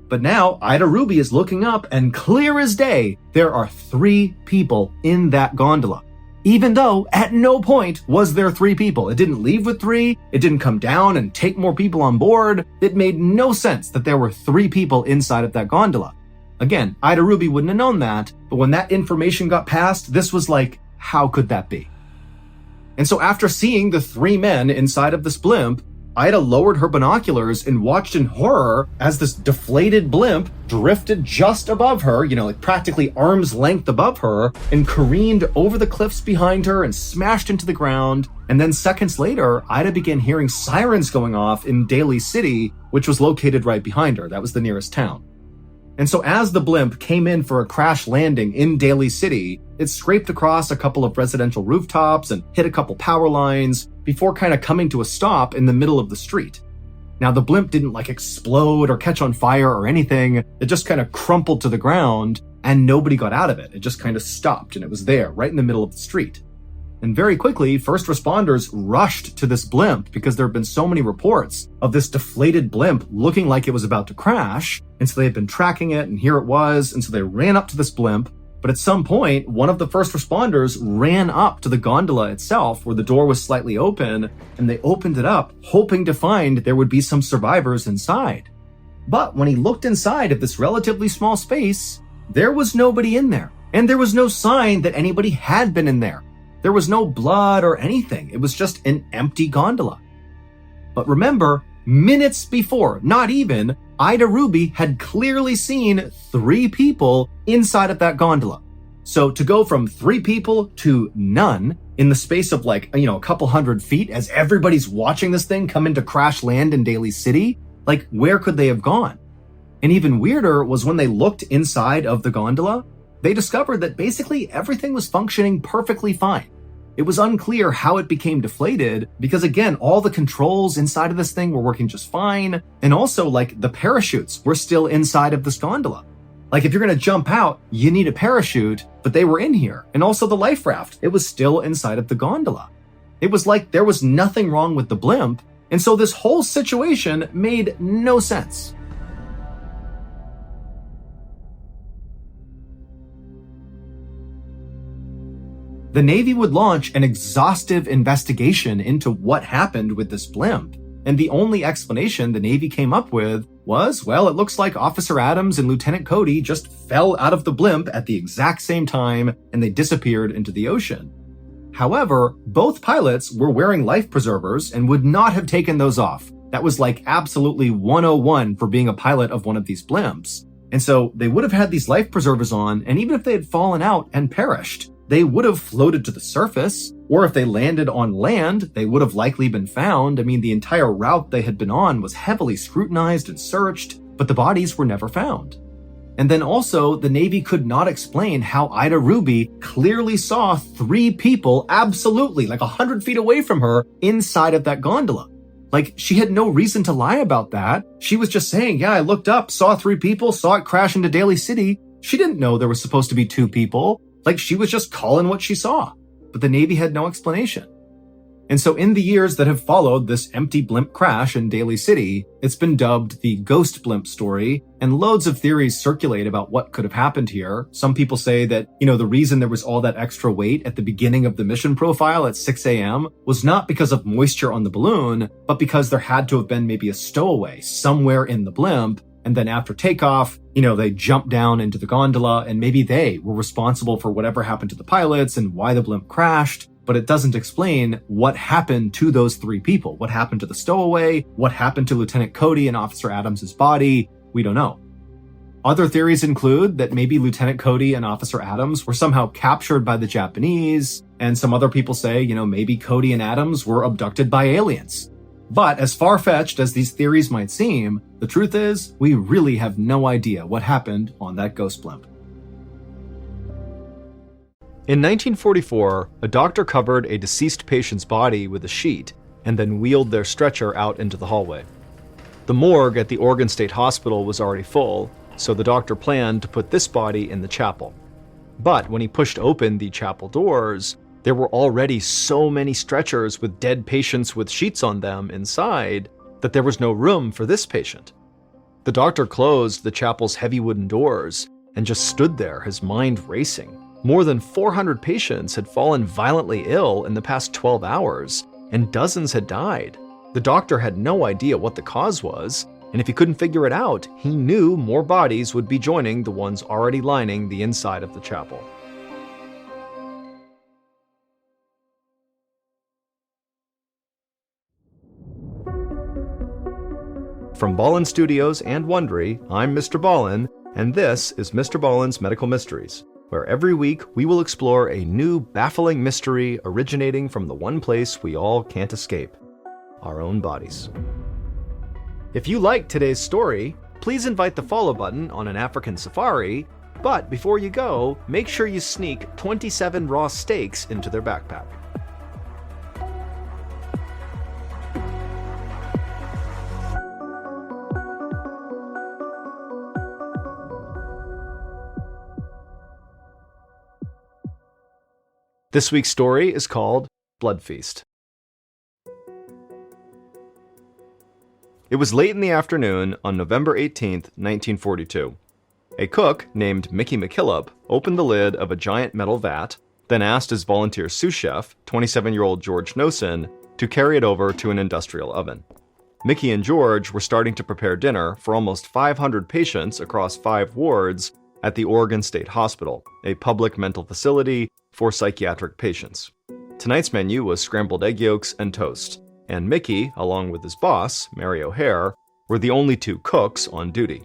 But now Ida Ruby is looking up, and clear as day, there are 3 people in that gondola. Even though at no point was there 3 people. It didn't leave with 3. It didn't come down and take more people on board. It made no sense that there were 3 people inside of that gondola. Again, Ida Ruby wouldn't have known that, but when that information got passed, this was like, how could that be? And so after seeing the 3 men inside of this blimp, Ida lowered her binoculars and watched in horror as this deflated blimp drifted just above her, like practically arm's length above her, and careened over the cliffs behind her and smashed into the ground. And then seconds later, Ida began hearing sirens going off in Daly City, which was located right behind her. That was the nearest town. And so as the blimp came in for a crash landing in Daly City, it scraped across a couple of residential rooftops and hit a couple power lines before kind of coming to a stop in the middle of the street. Now, the blimp didn't like explode or catch on fire or anything. It just kind of crumpled to the ground and nobody got out of it. It just kind of stopped and it was there right in the middle of the street. And very quickly, first responders rushed to this blimp because there have been so many reports of this deflated blimp looking like it was about to crash. And so they had been tracking it and here it was. And so they ran up to this blimp. But at some point, one of the first responders ran up to the gondola itself where the door was slightly open and they opened it up hoping to find there would be some survivors inside. But when he looked inside of this relatively small space, there was nobody in there. And there was no sign that anybody had been in there. There was no blood or anything. It was just an empty gondola. But remember, minutes before, not even, Ida Ruby had clearly seen 3 people inside of that gondola. So to go from 3 people to none in the space of a couple 100 feet as everybody's watching this thing come into crash land in Daly City, where could they have gone? And even weirder was when they looked inside of the gondola, they discovered that basically everything was functioning perfectly fine. It was unclear how it became deflated because, again, all the controls inside of this thing were working just fine. And also, the parachutes were still inside of this gondola. If you're going to jump out, you need a parachute, but they were in here. And also the life raft, it was still inside of the gondola. It was like there was nothing wrong with the blimp. And so this whole situation made no sense. The Navy would launch an exhaustive investigation into what happened with this blimp, and the only explanation the Navy came up with was, well, it looks like Officer Adams and Lieutenant Cody just fell out of the blimp at the exact same time and they disappeared into the ocean. However, both pilots were wearing life preservers and would not have taken those off. That was absolutely 101 for being a pilot of one of these blimps. And so they would have had these life preservers on, and even if they had fallen out and perished, they would have floated to the surface, or if they landed on land, they would have likely been found. I mean, the entire route they had been on was heavily scrutinized and searched, but the bodies were never found. And then also, the Navy could not explain how Ida Ruby clearly saw 3 people absolutely 100 feet away from her inside of that gondola. She had no reason to lie about that. She was just saying, yeah, I looked up, saw 3 people, saw it crash into Daly City. She didn't know there was supposed to be 2 people. She was just calling what she saw, but the Navy had no explanation. And so in the years that have followed this empty blimp crash in Daly City, it's been dubbed the ghost blimp story, and loads of theories circulate about what could have happened here. Some people say that, the reason there was all that extra weight at the beginning of the mission profile at 6 a.m. was not because of moisture on the balloon, but because there had to have been maybe a stowaway somewhere in the blimp. And then after takeoff, they jumped down into the gondola and maybe they were responsible for whatever happened to the pilots and why the blimp crashed. But it doesn't explain what happened to those 3 people. What happened to the stowaway? What happened to Lieutenant Cody and Officer Adams' body? We don't know. Other theories include that maybe Lieutenant Cody and Officer Adams were somehow captured by the Japanese. And some other people say, maybe Cody and Adams were abducted by aliens. But as far-fetched as these theories might seem, the truth is, we really have no idea what happened on that ghost blimp. In 1944, a doctor covered a deceased patient's body with a sheet and then wheeled their stretcher out into the hallway. The morgue at the Oregon State Hospital was already full, so the doctor planned to put this body in the chapel. But when he pushed open the chapel doors, there were already so many stretchers with dead patients with sheets on them inside that there was no room for this patient. The doctor closed the chapel's heavy wooden doors and just stood there, his mind racing. More than 400 patients had fallen violently ill in the past 12 hours, and dozens had died. The doctor had no idea what the cause was, and if he couldn't figure it out, he knew more bodies would be joining the ones already lining the inside of the chapel. From Ballen Studios and Wondery, I'm MrBallen, and this is MrBallen's Medical Mysteries, where every week we will explore a new baffling mystery originating from the one place we all can't escape, our own bodies. If you liked today's story, please invite the follow button on an African safari, but before you go, make sure you sneak 27 raw steaks into their backpack. This week's story is called Blood Feast. It was late in the afternoon on November 18th, 1942. A cook named Mickey McKillop opened the lid of a giant metal vat, then asked his volunteer sous chef, 27-year-old George Nosen, to carry it over to an industrial oven. Mickey and George were starting to prepare dinner for almost 500 patients across 5 wards at the Oregon State Hospital, a public mental facility for psychiatric patients. Tonight's menu was scrambled egg yolks and toast, and Mickey, along with his boss, Mary O'Hare, were the only 2 cooks on duty.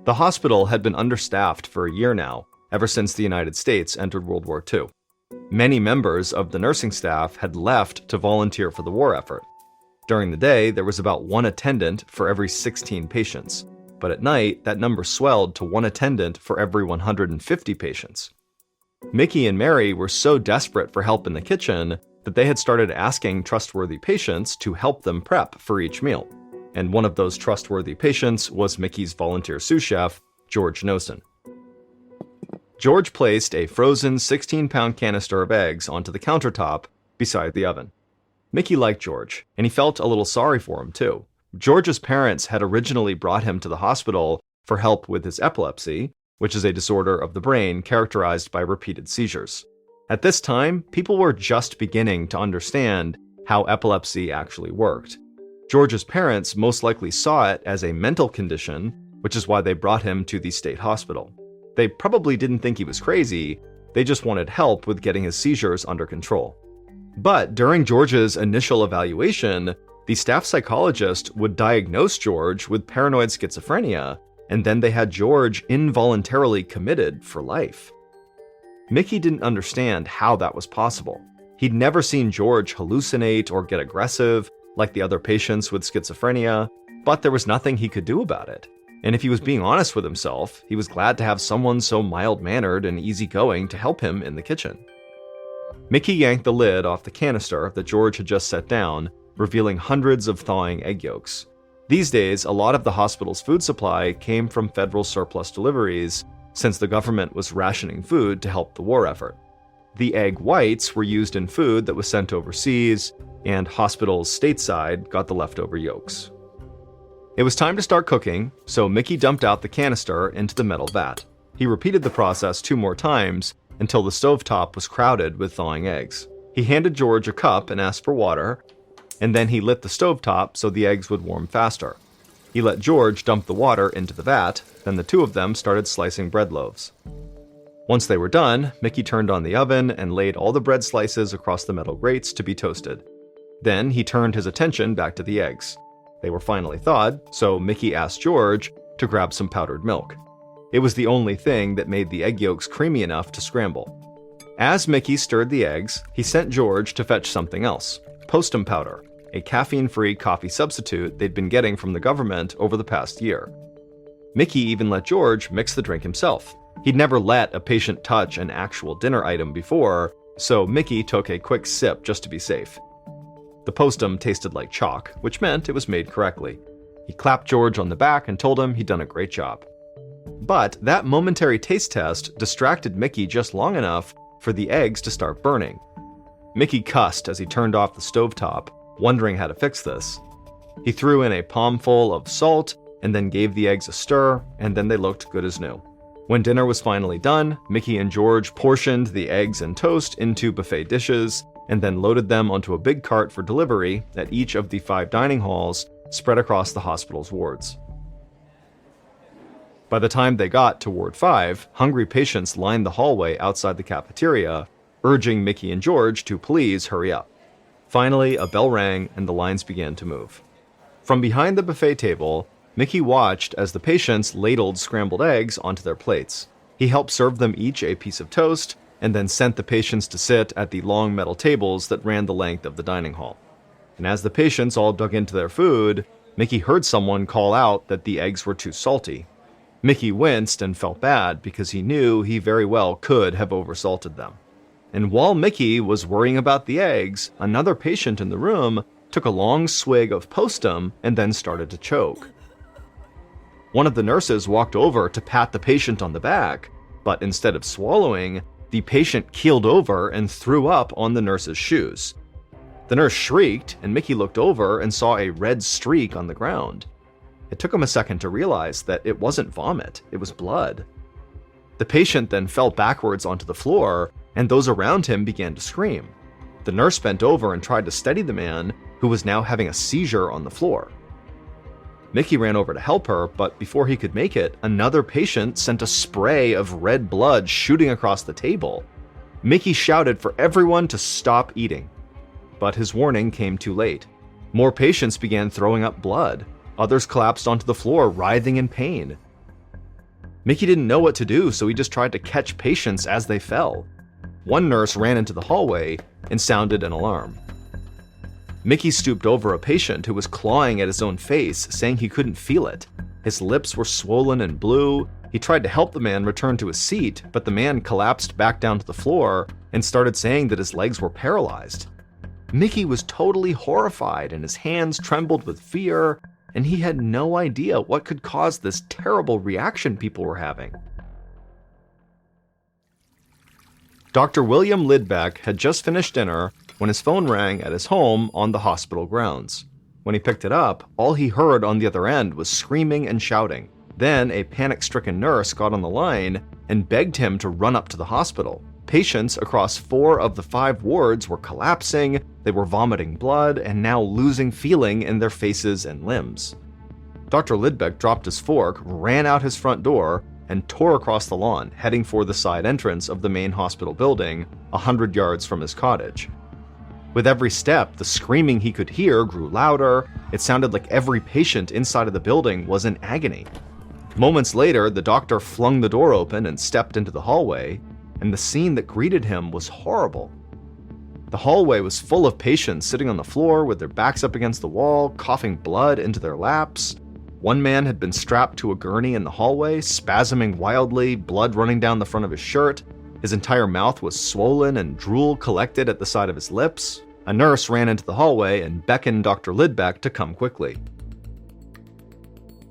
The hospital had been understaffed for a year now, ever since the United States entered World War II. Many members of the nursing staff had left to volunteer for the war effort. During the day, there was about 1 attendant for every 16 patients, but at night, that number swelled to 1 attendant for every 150 patients. Mickey and Mary were so desperate for help in the kitchen that they had started asking trustworthy patients to help them prep for each meal. And one of those trustworthy patients was Mickey's volunteer sous chef, George Nosen. George placed a frozen 16-pound canister of eggs onto the countertop beside the oven. Mickey liked George, and he felt a little sorry for him too. George's parents had originally brought him to the hospital for help with his epilepsy, which is a disorder of the brain characterized by repeated seizures. At this time, people were just beginning to understand how epilepsy actually worked. George's parents most likely saw it as a mental condition, which is why they brought him to the state hospital. They probably didn't think he was crazy, they just wanted help with getting his seizures under control. But during George's initial evaluation, the staff psychologist would diagnose George with paranoid schizophrenia, and then they had George involuntarily committed for life. Mickey didn't understand how that was possible. He'd never seen George hallucinate or get aggressive like the other patients with schizophrenia, but there was nothing he could do about it. And if he was being honest with himself, he was glad to have someone so mild-mannered and easygoing to help him in the kitchen. Mickey yanked the lid off the canister that George had just set down, revealing hundreds of thawing egg yolks. These days, a lot of the hospital's food supply came from federal surplus deliveries, since the government was rationing food to help the war effort. The egg whites were used in food that was sent overseas, and hospitals stateside got the leftover yolks. It was time to start cooking, so Mickey dumped out the canister into the metal vat. He repeated the process 2 more times until the stovetop was crowded with thawing eggs. He handed George a cup and asked for water, and then he lit the stovetop so the eggs would warm faster. He let George dump the water into the vat, then the 2 of them started slicing bread loaves. Once they were done, Mickey turned on the oven and laid all the bread slices across the metal grates to be toasted. Then he turned his attention back to the eggs. They were finally thawed, so Mickey asked George to grab some powdered milk. It was the only thing that made the egg yolks creamy enough to scramble. As Mickey stirred the eggs, he sent George to fetch something else, postum powder, a caffeine-free coffee substitute they'd been getting from the government over the past year. Mickey even let George mix the drink himself. He'd never let a patient touch an actual dinner item before, so Mickey took a quick sip just to be safe. The postum tasted like chalk, which meant it was made correctly. He clapped George on the back and told him he'd done a great job. But that momentary taste test distracted Mickey just long enough for the eggs to start burning. Mickey cussed as he turned off the stovetop, wondering how to fix this. He threw in a palmful of salt and then gave the eggs a stir, and then they looked good as new. When dinner was finally done, Mickey and George portioned the eggs and toast into buffet dishes and then loaded them onto a big cart for delivery at each of the 5 dining halls spread across the hospital's wards. By the time they got to Ward 5, hungry patients lined the hallway outside the cafeteria, urging Mickey and George to please hurry up. Finally, a bell rang and the lines began to move. From behind the buffet table, Mickey watched as the patients ladled scrambled eggs onto their plates. He helped serve them each a piece of toast, and then sent the patients to sit at the long metal tables that ran the length of the dining hall. And as the patients all dug into their food, Mickey heard someone call out that the eggs were too salty. Mickey winced and felt bad because he knew he very well could have oversalted them. And while Mickey was worrying about the eggs, another patient in the room took a long swig of postum and then started to choke. One of the nurses walked over to pat the patient on the back, but instead of swallowing, The patient keeled over and threw up on the nurse's shoes. The nurse shrieked, and Mickey looked over and saw a red streak on the ground. It took him a second to realize that it wasn't vomit, it was blood. The patient then fell backwards onto the floor, and those around him began to scream. The nurse bent over and tried to steady the man, who was now having a seizure on the floor. Mickey ran over to help her, but before he could make it, another patient sent a spray of red blood shooting across the table. Mickey shouted for everyone to stop eating. But his warning came too late. More patients began throwing up blood. Others collapsed onto the floor, writhing in pain. Mickey didn't know what to do, so he just tried to catch patients as they fell. One nurse ran into the hallway and sounded an alarm. Mickey stooped over a patient who was clawing at his own face, saying he couldn't feel it. His lips were swollen and blue. He tried to help the man return to his seat, but the man collapsed back down to the floor and started saying that his legs were paralyzed. Mickey was totally horrified, and his hands trembled with fear, and he had no idea what could cause this terrible reaction people were having. Dr. William Lidbeck had just finished dinner when his phone rang at his home on the hospital grounds. When he picked it up, all he heard on the other end was screaming and shouting. Then a panic-stricken nurse got on the line and begged him to run up to the hospital. Patients across 4 of the 5 wards were collapsing, they were vomiting blood, and now losing feeling in their faces and limbs. Dr. Lidbeck dropped his fork, ran out his front door, and tore across the lawn, heading for the side entrance of the main hospital building, 100 yards from his cottage. With every step, the screaming he could hear grew louder. It sounded like every patient inside of the building was in agony. Moments later, the doctor flung the door open and stepped into the hallway, and the scene that greeted him was horrible. The hallway was full of patients sitting on the floor with their backs up against the wall, coughing blood into their laps. One man had been strapped to a gurney in the hallway, spasming wildly, blood running down the front of his shirt. His entire mouth was swollen and drool collected at the side of his lips. A nurse ran into the hallway and beckoned Dr. Lidbeck to come quickly.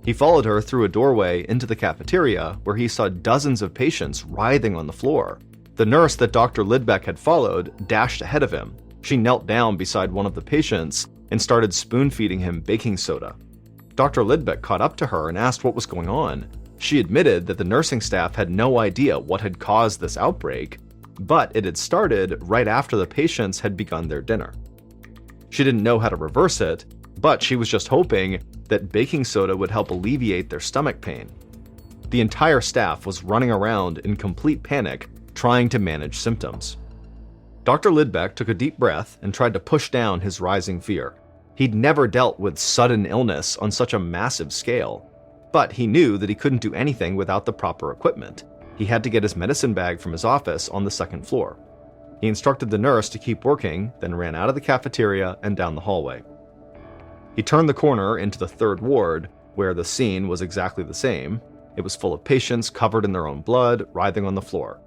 He followed her through a doorway into the cafeteria, where he saw dozens of patients writhing on the floor. The nurse that Dr. Lidbeck had followed dashed ahead of him. She knelt down beside one of the patients and started spoon-feeding him baking soda. Dr. Lidbeck caught up to her and asked what was going on. She admitted that the nursing staff had no idea what had caused this outbreak, but it had started right after the patients had begun their dinner. She didn't know how to reverse it, but she was just hoping that baking soda would help alleviate their stomach pain. The entire staff was running around in complete panic, trying to manage symptoms. Dr. Lidbeck took a deep breath and tried to push down his rising fear. He'd never dealt with sudden illness on such a massive scale, but he knew that he couldn't do anything without the proper equipment. He had to get his medicine bag from his office on the second floor. He instructed the nurse to keep working, then ran out of the cafeteria and down the hallway. He turned the corner into the 3rd ward, where the scene was exactly the same. It was full of patients covered in their own blood, writhing on the floor.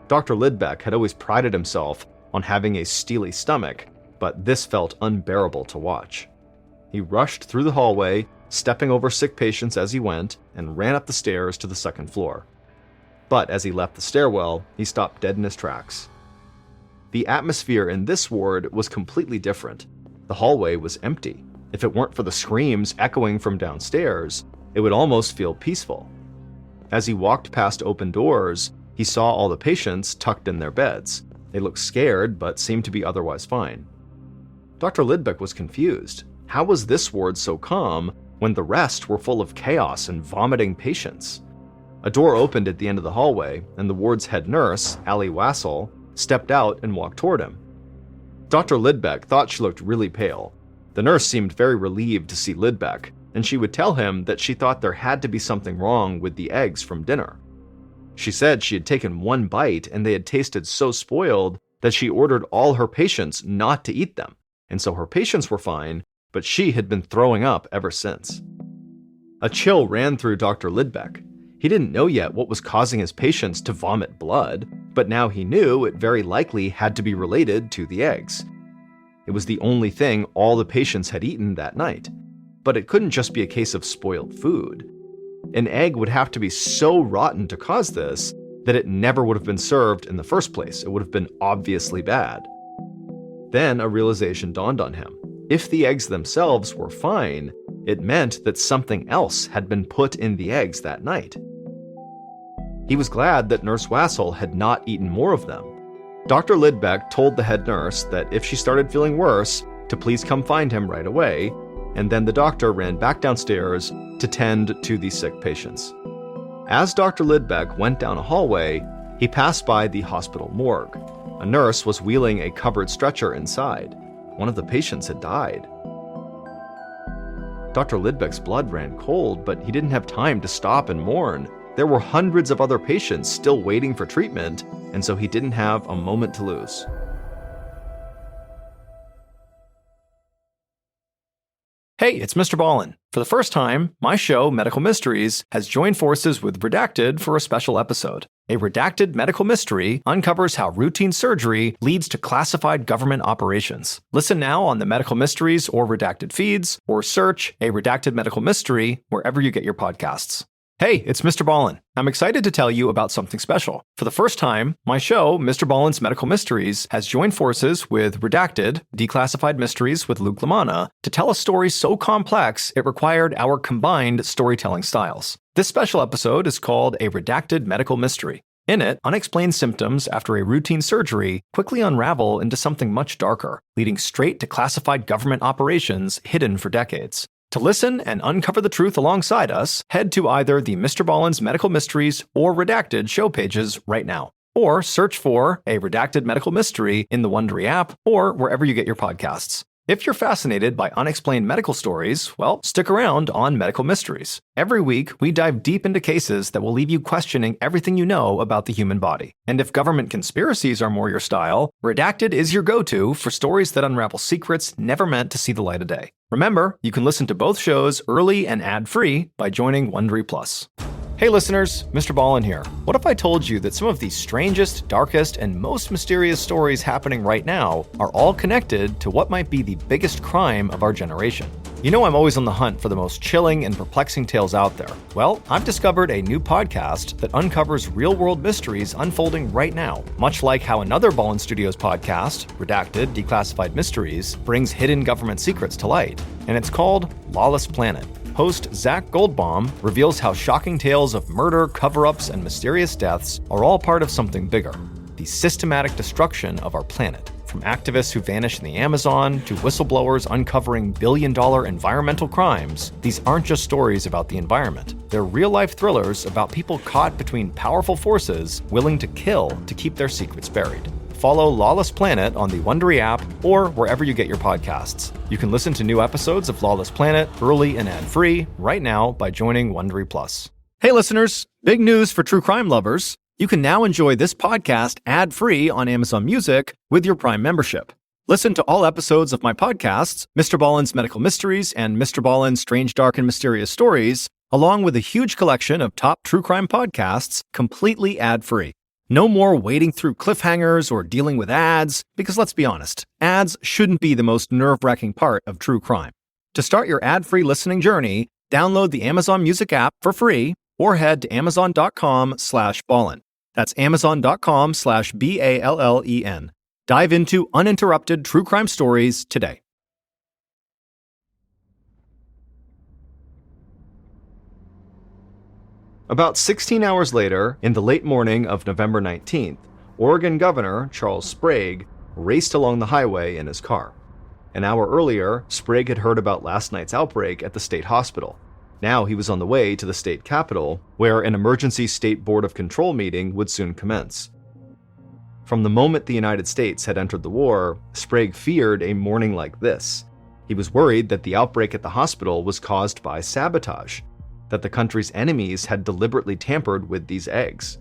Dr. Lidbeck had always prided himself on having a steely stomach, but this felt unbearable to watch. He rushed through the hallway, stepping over sick patients as he went, and ran up the stairs to the 2nd floor. But as he left the stairwell, he stopped dead in his tracks. The atmosphere in this ward was completely different. The hallway was empty. If it weren't for the screams echoing from downstairs, it would almost feel peaceful. As he walked past open doors, he saw all the patients tucked in their beds. They looked scared, but seemed to be otherwise fine. Dr. Lidbeck was confused. How was this ward so calm when the rest were full of chaos and vomiting patients? A door opened at the end of the hallway, and the ward's head nurse, Allie Wassel, stepped out and walked toward him. Dr. Lidbeck thought she looked really pale. The nurse seemed very relieved to see Lidbeck, and she would tell him that she thought there had to be something wrong with the eggs from dinner. She said she had taken one bite and they had tasted so spoiled that she ordered all her patients not to eat them, and so her patients were fine, but she had been throwing up ever since. A chill ran through Dr. Lidbeck. He didn't know yet what was causing his patients to vomit blood, but now he knew it very likely had to be related to the eggs. It was the only thing all the patients had eaten that night. But it couldn't just be a case of spoiled food. An egg would have to be so rotten to cause this that it never would have been served in the first place. It would have been obviously bad. Then a realization dawned on him. If the eggs themselves were fine, it meant that something else had been put in the eggs that night. He was glad that Nurse Wassel had not eaten more of them. Dr. Lidbeck told the head nurse that if she started feeling worse, to please come find him right away, and then the doctor ran back downstairs to tend to the sick patients. As Dr. Lidbeck went down a hallway, he passed by the hospital morgue. A nurse was wheeling a covered stretcher inside. One of the patients had died. Dr. Lidbeck's blood ran cold, but he didn't have time to stop and mourn. There were hundreds of other patients still waiting for treatment, and so he didn't have a moment to lose. Hey, it's MrBallen. For the first time, my show, Medical Mysteries, has joined forces with Redacted for a special episode. A redacted medical mystery uncovers how routine surgery leads to classified government operations. Listen now on the Medical Mysteries or Redacted feeds, or search A Redacted Medical Mystery wherever you get your podcasts. Hey, it's MrBallen. I'm excited to tell you about something special. For the first time, my show, MrBallen's Medical Mysteries, has joined forces with Redacted, Declassified Mysteries with Luke LaManna, to tell a story so complex it required our combined storytelling styles. This special episode is called A Redacted Medical Mystery. In it, unexplained symptoms after a routine surgery quickly unravel into something much darker, leading straight to classified government operations hidden for decades. To listen and uncover the truth alongside us, head to either the MrBallen's Medical Mysteries or Redacted show pages right now, or search for A Redacted Medical Mystery in the Wondery app or wherever you get your podcasts. If you're fascinated by unexplained medical stories, well, stick around on Medical Mysteries. Every week, we dive deep into cases that will leave you questioning everything you know about the human body. And if government conspiracies are more your style, Redacted is your go-to for stories that unravel secrets never meant to see the light of day. Remember, you can listen to both shows early and ad-free by joining Wondery Plus. Hey listeners, MrBallen here. What if I told you that some of the strangest, darkest, and most mysterious stories happening right now are all connected to what might be the biggest crime of our generation? You know I'm always on the hunt for the most chilling and perplexing tales out there. Well, I've discovered a new podcast that uncovers real-world mysteries unfolding right now, much like how another Ballen Studios podcast, Redacted, Declassified Mysteries, brings hidden government secrets to light. And it's called Lawless Planet. Host Zach Goldbaum reveals how shocking tales of murder, cover-ups, and mysterious deaths are all part of something bigger, the systematic destruction of our planet. From activists who vanish in the Amazon to whistleblowers uncovering billion-dollar environmental crimes, these aren't just stories about the environment. They're real-life thrillers about people caught between powerful forces willing to kill to keep their secrets buried. Follow Lawless Planet on the Wondery app or wherever you get your podcasts. You can listen to new episodes of Lawless Planet early and ad-free right now by joining Wondery Plus. Hey listeners, big news for true crime lovers. You can now enjoy this podcast ad-free on Amazon Music with your Prime membership. Listen to all episodes of my podcasts, MrBallen's Medical Mysteries and MrBallen's Strange, Dark, and Mysterious Stories, along with a huge collection of top true crime podcasts, completely ad-free. No more wading through cliffhangers or dealing with ads, because let's be honest, ads shouldn't be the most nerve-wracking part of true crime. To start your ad-free listening journey, download the Amazon Music app for free or head to amazon.com/ballen. That's amazon.com/BALLEN. Dive into uninterrupted true crime stories today. About 16 hours later, in the late morning of November 19th, Oregon Governor Charles Sprague raced along the highway in his car. An hour earlier, Sprague had heard about last night's outbreak at the state hospital. Now he was on the way to the state capitol, where an emergency State Board of Control meeting would soon commence. From the moment the United States had entered the war, Sprague feared a morning like this. He was worried that the outbreak at the hospital was caused by sabotage, that the country's enemies had deliberately tampered with these eggs.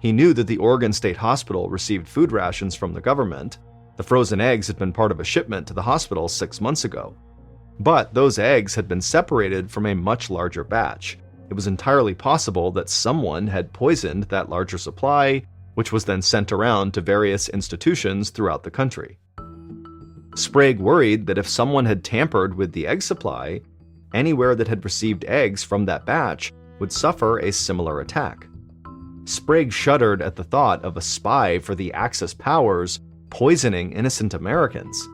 He knew that the Oregon State Hospital received food rations from the government. The frozen eggs had been part of a shipment to the hospital 6 months ago. But those eggs had been separated from a much larger batch. It was entirely possible that someone had poisoned that larger supply, which was then sent around to various institutions throughout the country. Sprague worried that if someone had tampered with the egg supply, anywhere that had received eggs from that batch would suffer a similar attack. Sprague shuddered at the thought of a spy for the Axis powers poisoning innocent Americans.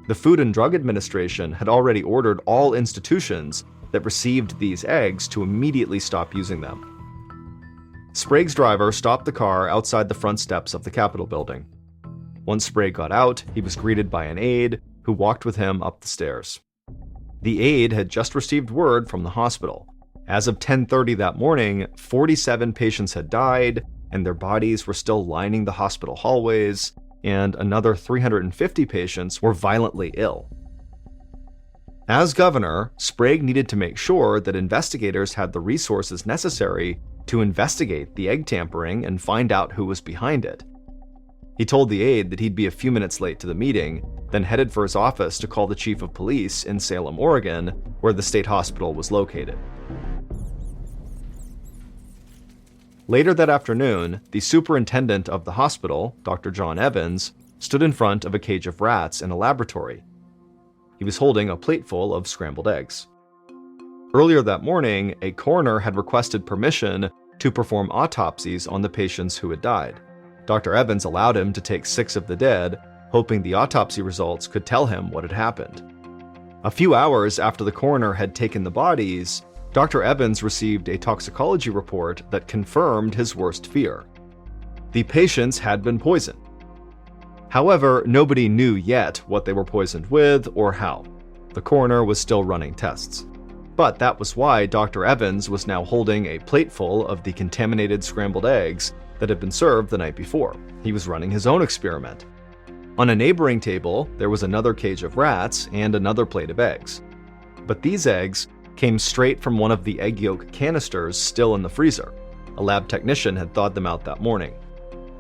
The Food and Drug Administration had already ordered all institutions that received these eggs to immediately stop using them. Sprague's driver stopped the car outside the front steps of the Capitol building. Once Sprague got out, he was greeted by an aide who walked with him up the stairs. The aide had just received word from the hospital. As of 10:30 that morning, 47 patients had died, and their bodies were still lining the hospital hallways, and another 350 patients were violently ill. As governor, Sprague needed to make sure that investigators had the resources necessary to investigate the egg tampering and find out who was behind it. He told the aide that he'd be a few minutes late to the meeting, then headed for his office to call the chief of police in Salem, Oregon, where the state hospital was located. Later that afternoon, the superintendent of the hospital, Dr. John Evans, stood in front of a cage of rats in a laboratory. He was holding a plateful of scrambled eggs. Earlier that morning, a coroner had requested permission to perform autopsies on the patients who had died. Dr. Evans allowed him to take 6 of the dead, hoping the autopsy results could tell him what had happened. A few hours after the coroner had taken the bodies, Dr. Evans received a toxicology report that confirmed his worst fear. The patients had been poisoned. However, nobody knew yet what they were poisoned with or how. The coroner was still running tests. But that was why Dr. Evans was now holding a plateful of the contaminated scrambled eggs that had been served the night before. He was running his own experiment. On a neighboring table, there was another cage of rats and another plate of eggs. But these eggs came straight from one of the egg yolk canisters still in the freezer. A lab technician had thawed them out that morning.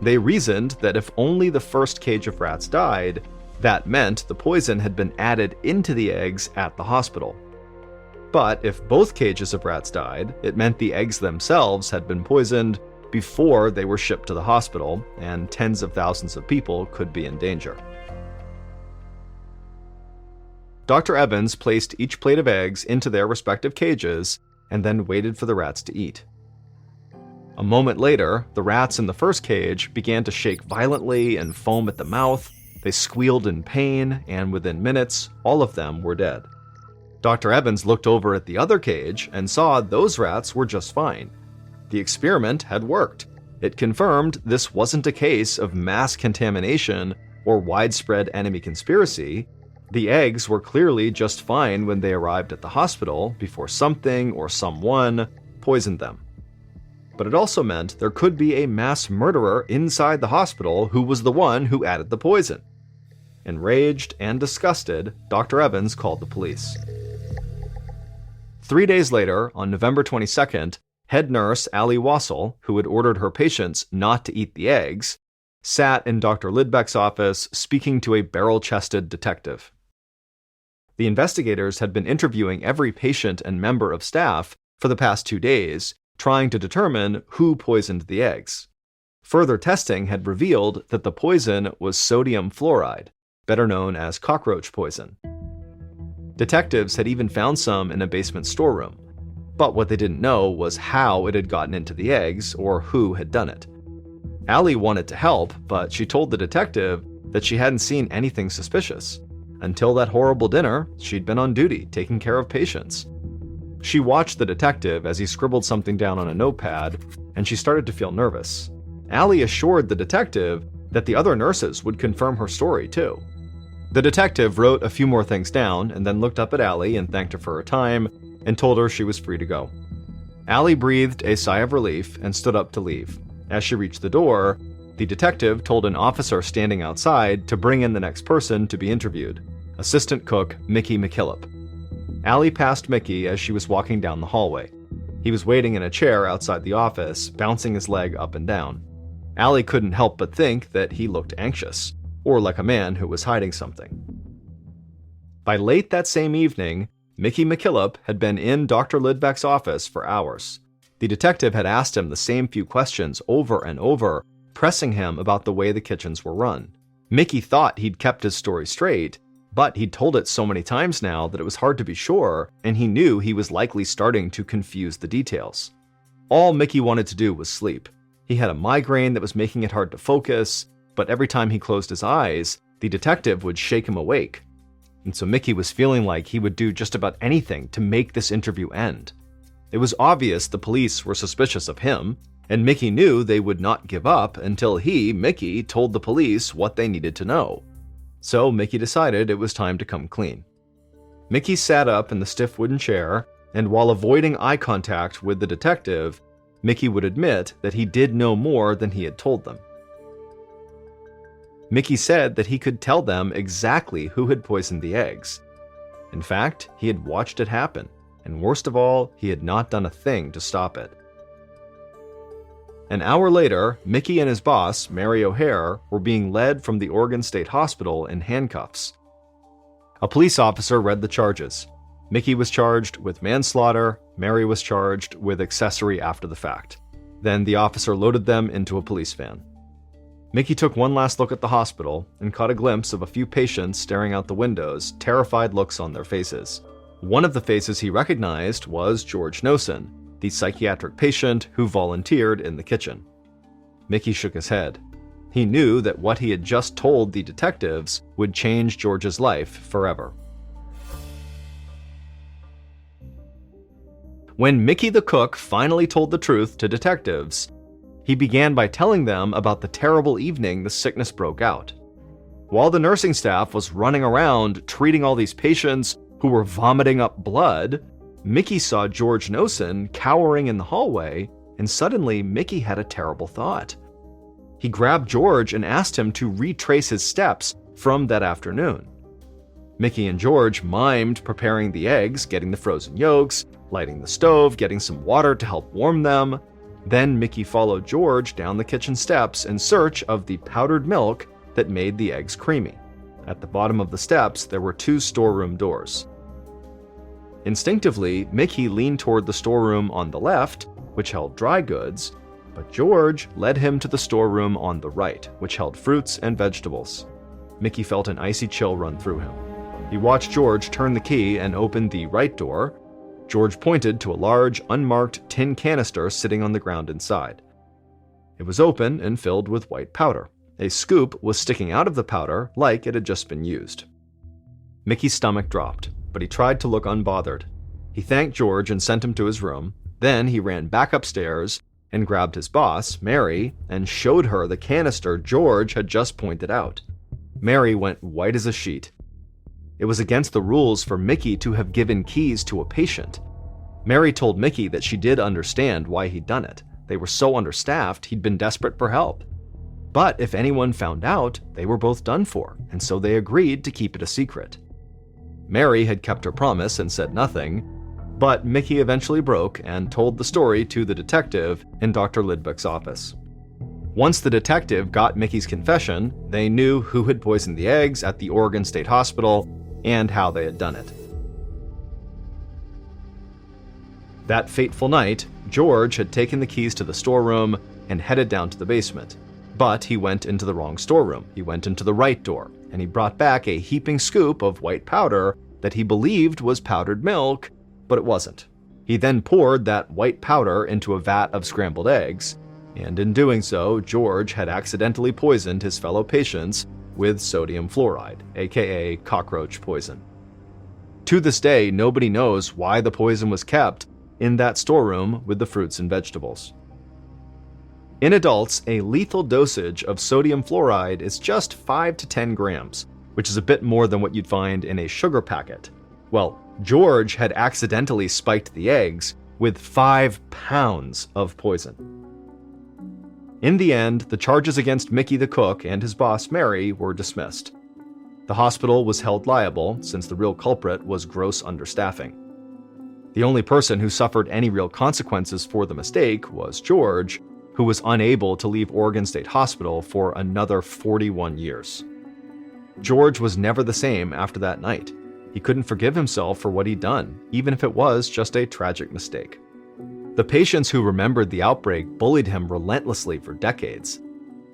They reasoned that if only the first cage of rats died, that meant the poison had been added into the eggs at the hospital. But if both cages of rats died, it meant the eggs themselves had been poisoned before they were shipped to the hospital, and tens of thousands of people could be in danger. Dr. Evans placed each plate of eggs into their respective cages and then waited for the rats to eat. A moment later, the rats in the first cage began to shake violently and foam at the mouth. They squealed in pain, and within minutes, all of them were dead. Dr. Evans looked over at the other cage and saw those rats were just fine. The experiment had worked. It confirmed this wasn't a case of mass contamination or widespread enemy conspiracy. The eggs were clearly just fine when they arrived at the hospital before something or someone poisoned them. But it also meant there could be a mass murderer inside the hospital who was the one who added the poison. Enraged and disgusted, Dr. Evans called the police. 3 days later, on November 22nd, head nurse Allie Wassel, who had ordered her patients not to eat the eggs, sat in Dr. Lidbeck's office speaking to a barrel-chested detective. The investigators had been interviewing every patient and member of staff for the past 2 days, trying to determine who poisoned the eggs. Further testing had revealed that the poison was sodium fluoride, better known as cockroach poison. Detectives had even found some in a basement storeroom, but what they didn't know was how it had gotten into the eggs or who had done it. Allie wanted to help, but she told the detective that she hadn't seen anything suspicious. Until that horrible dinner, she'd been on duty, taking care of patients. She watched the detective as he scribbled something down on a notepad, and she started to feel nervous. Allie assured the detective that the other nurses would confirm her story, too. The detective wrote a few more things down and then looked up at Allie and thanked her for her time and told her she was free to go. Allie breathed a sigh of relief and stood up to leave. As she reached the door, the detective told an officer standing outside to bring in the next person to be interviewed, assistant cook Mickey McKillop. Allie passed Mickey as she was walking down the hallway. He was waiting in a chair outside the office, bouncing his leg up and down. Allie couldn't help but think that he looked anxious, or like a man who was hiding something. By late that same evening, Mickey McKillop had been in Dr. Lidbeck's office for hours. The detective had asked him the same few questions over and over, pressing him about the way the kitchens were run. Mickey thought he'd kept his story straight, but he'd told it so many times now that it was hard to be sure, and he knew he was likely starting to confuse the details. All Mickey wanted to do was sleep. He had a migraine that was making it hard to focus, but every time he closed his eyes, the detective would shake him awake. And so Mickey was feeling like he would do just about anything to make this interview end. It was obvious the police were suspicious of him, and Mickey knew they would not give up until he, Mickey, told the police what they needed to know. So Mickey decided it was time to come clean. Mickey sat up in the stiff wooden chair, and while avoiding eye contact with the detective, Mickey would admit that he did know more than he had told them. Mickey said that he could tell them exactly who had poisoned the eggs. In fact, he had watched it happen, and worst of all, he had not done a thing to stop it. An hour later, Mickey and his boss, Mary O'Hare, were being led from the Oregon State Hospital in handcuffs. A police officer read the charges. Mickey was charged with manslaughter, Mary was charged with accessory after the fact. Then the officer loaded them into a police van. Mickey took one last look at the hospital and caught a glimpse of a few patients staring out the windows, terrified looks on their faces. One of the faces he recognized was George Nosen, the psychiatric patient who volunteered in the kitchen. Mickey shook his head. He knew that what he had just told the detectives would change George's life forever. When Mickey the cook finally told the truth to detectives, he began by telling them about the terrible evening the sickness broke out. While the nursing staff was running around treating all these patients who were vomiting up blood, Mickey saw George Nosen cowering in the hallway, and suddenly Mickey had a terrible thought. He grabbed George and asked him to retrace his steps from that afternoon. Mickey and George mimed preparing the eggs, getting the frozen yolks, lighting the stove, getting some water to help warm them. Then Mickey followed George down the kitchen steps in search of the powdered milk that made the eggs creamy. At the bottom of the steps, there were 2 storeroom doors. Instinctively, Mickey leaned toward the storeroom on the left, which held dry goods, but George led him to the storeroom on the right, which held fruits and vegetables. Mickey felt an icy chill run through him. He watched George turn the key and open the right door. George pointed to a large, unmarked tin canister sitting on the ground inside. It was open and filled with white powder. A scoop was sticking out of the powder like it had just been used. Mickey's stomach dropped, but he tried to look unbothered. He thanked George and sent him to his room. Then he ran back upstairs and grabbed his boss, Mary, and showed her the canister George had just pointed out. Mary went white as a sheet. It was against the rules for Mickey to have given keys to a patient. Mary told Mickey that she did understand why he'd done it. They were so understaffed, he'd been desperate for help. But if anyone found out, they were both done for, and so they agreed to keep it a secret. Mary had kept her promise and said nothing, but Mickey eventually broke and told the story to the detective in Dr. Lidbeck's office. Once the detective got Mickey's confession, they knew who had poisoned the eggs at the Oregon State Hospital and how they had done it. That fateful night, George had taken the keys to the storeroom and headed down to the basement. But he went into the wrong storeroom. He went into the right door, and he brought back a heaping scoop of white powder that he believed was powdered milk, but it wasn't. He then poured that white powder into a vat of scrambled eggs, and in doing so, George had accidentally poisoned his fellow patients with sodium fluoride, aka cockroach poison. To this day, nobody knows why the poison was kept in that storeroom with the fruits and vegetables. In adults, a lethal dosage of sodium fluoride is just 5 to 10 grams, which is a bit more than what you'd find in a sugar packet. Well, George had accidentally spiked the eggs with 5 pounds of poison. In the end, the charges against Mickey the cook and his boss Mary were dismissed. The hospital was held liable since the real culprit was gross understaffing. The only person who suffered any real consequences for the mistake was George, who was unable to leave Oregon State Hospital for another 41 years. George was never the same after that night. He couldn't forgive himself for what he'd done, even if it was just a tragic mistake. The patients who remembered the outbreak bullied him relentlessly for decades,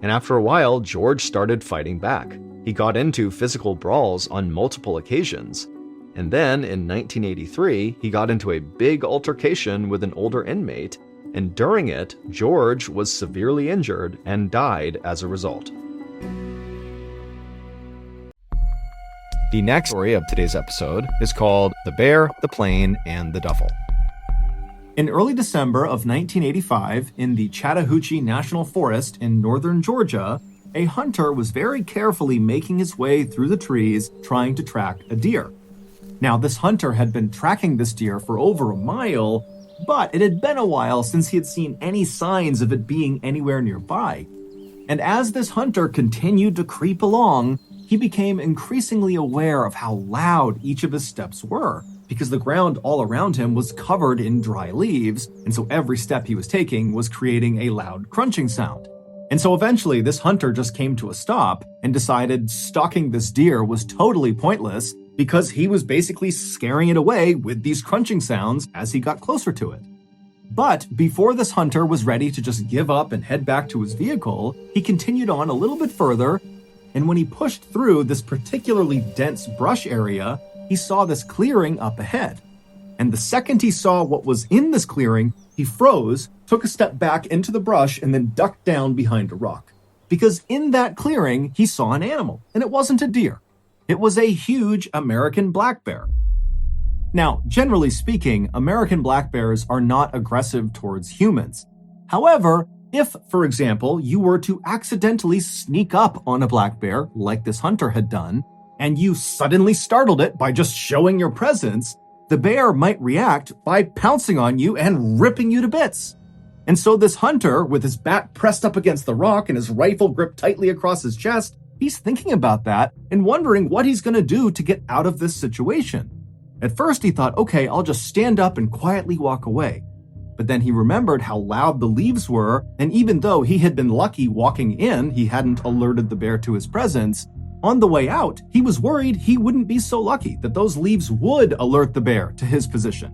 and after a while, George started fighting back. He got into physical brawls on multiple occasions, and then in 1983, he got into a big altercation with an older inmate and during it, George was severely injured and died as a result. The next story of today's episode is called The Bear, the Plane, and the Duffel. In early December of 1985, in the Chattahoochee National Forest in northern Georgia, a hunter was very carefully making his way through the trees trying to track a deer. Now, this hunter had been tracking this deer for over a mile, but it had been a while since he had seen any signs of it being anywhere nearby. And as this hunter continued to creep along, he became increasingly aware of how loud each of his steps were, because the ground all around him was covered in dry leaves, and so every step he was taking was creating a loud crunching sound. And so eventually this hunter just came to a stop and decided stalking this deer was totally pointless because he was basically scaring it away with these crunching sounds as he got closer to it. But before this hunter was ready to just give up and head back to his vehicle, he continued on a little bit further, and when he pushed through this particularly dense brush area, he saw this clearing up ahead. And the second he saw what was in this clearing, he froze, took a step back into the brush, and then ducked down behind a rock. Because in that clearing, he saw an animal, and it wasn't a deer. It was a huge American black bear. Now, generally speaking, American black bears are not aggressive towards humans. However, if, for example, you were to accidentally sneak up on a black bear, like this hunter had done, and you suddenly startled it by just showing your presence, the bear might react by pouncing on you and ripping you to bits. And so this hunter, with his back pressed up against the rock and his rifle gripped tightly across his chest, he's thinking about that and wondering what he's going to do to get out of this situation. At first he thought, okay, I'll just stand up and quietly walk away. But then he remembered how loud the leaves were, and even though he had been lucky walking in, he hadn't alerted the bear to his presence. On the way out, he was worried he wouldn't be so lucky, that those leaves would alert the bear to his position.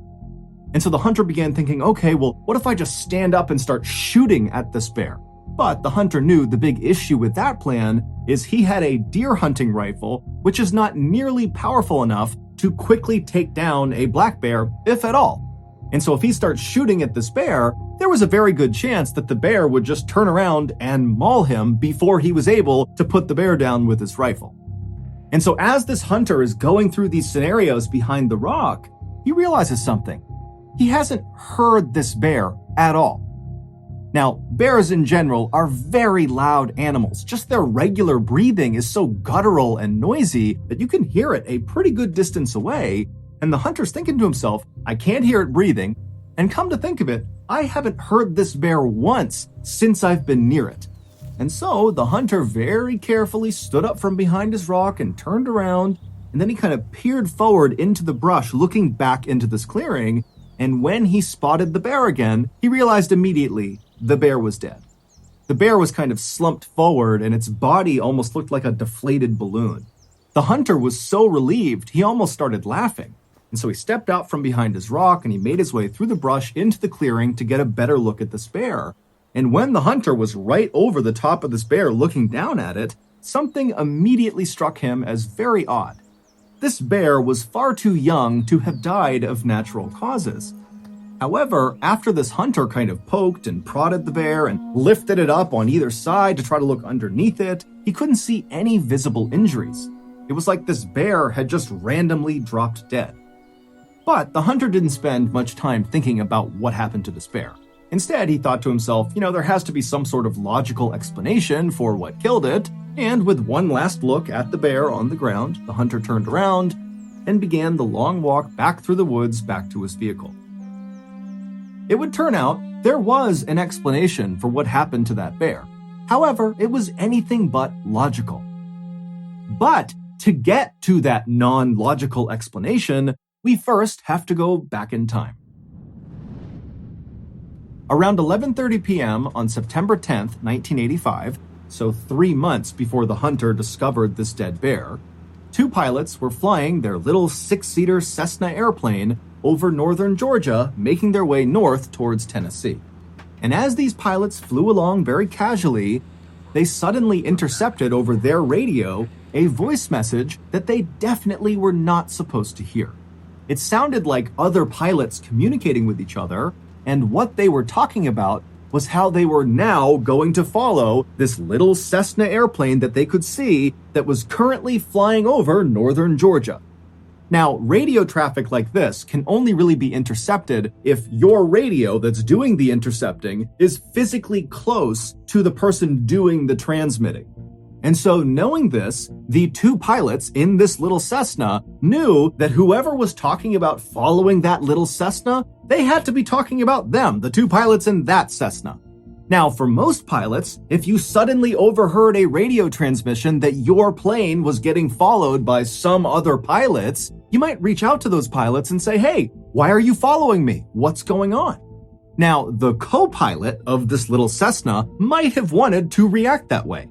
And so the hunter began thinking, okay, well, what if I just stand up and start shooting at this bear? But the hunter knew the big issue with that plan is he had a deer hunting rifle, which is not nearly powerful enough to quickly take down a black bear, if at all. And so if he starts shooting at this bear, there was a very good chance that the bear would just turn around and maul him before he was able to put the bear down with his rifle. And so as this hunter is going through these scenarios behind the rock, he realizes something. He hasn't heard this bear at all. Now, bears in general are very loud animals. Just their regular breathing is so guttural and noisy that you can hear it a pretty good distance away. And the hunter's thinking to himself, I can't hear it breathing. And come to think of it, I haven't heard this bear once since I've been near it. And so the hunter very carefully stood up from behind his rock and turned around. And then he kind of peered forward into the brush, looking back into this clearing. And when he spotted the bear again, he realized immediately the bear was dead. The bear was kind of slumped forward and its body almost looked like a deflated balloon. The hunter was so relieved, he almost started laughing. And so he stepped out from behind his rock and he made his way through the brush into the clearing to get a better look at this bear. And when the hunter was right over the top of this bear looking down at it, something immediately struck him as very odd. This bear was far too young to have died of natural causes. However, after this hunter kind of poked and prodded the bear and lifted it up on either side to try to look underneath it, he couldn't see any visible injuries. It was like this bear had just randomly dropped dead. But the hunter didn't spend much time thinking about what happened to this bear. Instead, he thought to himself, there has to be some sort of logical explanation for what killed it. And with one last look at the bear on the ground, the hunter turned around and began the long walk back through the woods back to his vehicle. It would turn out there was an explanation for what happened to that bear. However, it was anything but logical. But to get to that non-logical explanation, we first have to go back in time. Around 11:30 p.m. on September 10th, 1985, so 3 months before the hunter discovered this dead bear, two pilots were flying their little 6-seater Cessna airplane over northern Georgia, making their way north towards Tennessee. And as these pilots flew along very casually, they suddenly intercepted over their radio a voice message that they definitely were not supposed to hear. It sounded like other pilots communicating with each other, And what they were talking about was how they were now going to follow this little Cessna airplane that they could see that was currently flying over northern Georgia. Now, radio traffic like this can only really be intercepted if your radio that's doing the intercepting is physically close to the person doing the transmitting. And so knowing this, the two pilots in this little Cessna knew that whoever was talking about following that little Cessna, they had to be talking about them, the two pilots in that Cessna. Now, for most pilots, if you suddenly overheard a radio transmission that your plane was getting followed by some other pilots, you might reach out to those pilots and say, "Hey, why are you following me? What's going on?" Now, the co-pilot of this little Cessna might have wanted to react that way.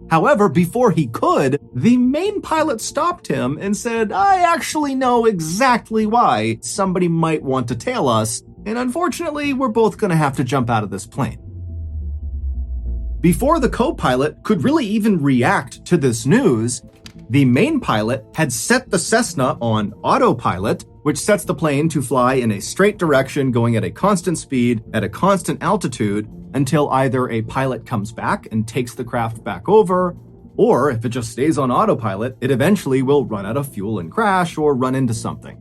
However, before he could, the main pilot stopped him and said, "I actually know exactly why somebody might want to tail us, and unfortunately, we're both going to have to jump out of this plane." Before the co-pilot could really even react to this news, the main pilot had set the Cessna on autopilot, which sets the plane to fly in a straight direction going at a constant speed at a constant altitude until either a pilot comes back and takes the craft back over, or if it just stays on autopilot, it eventually will run out of fuel and crash or run into something.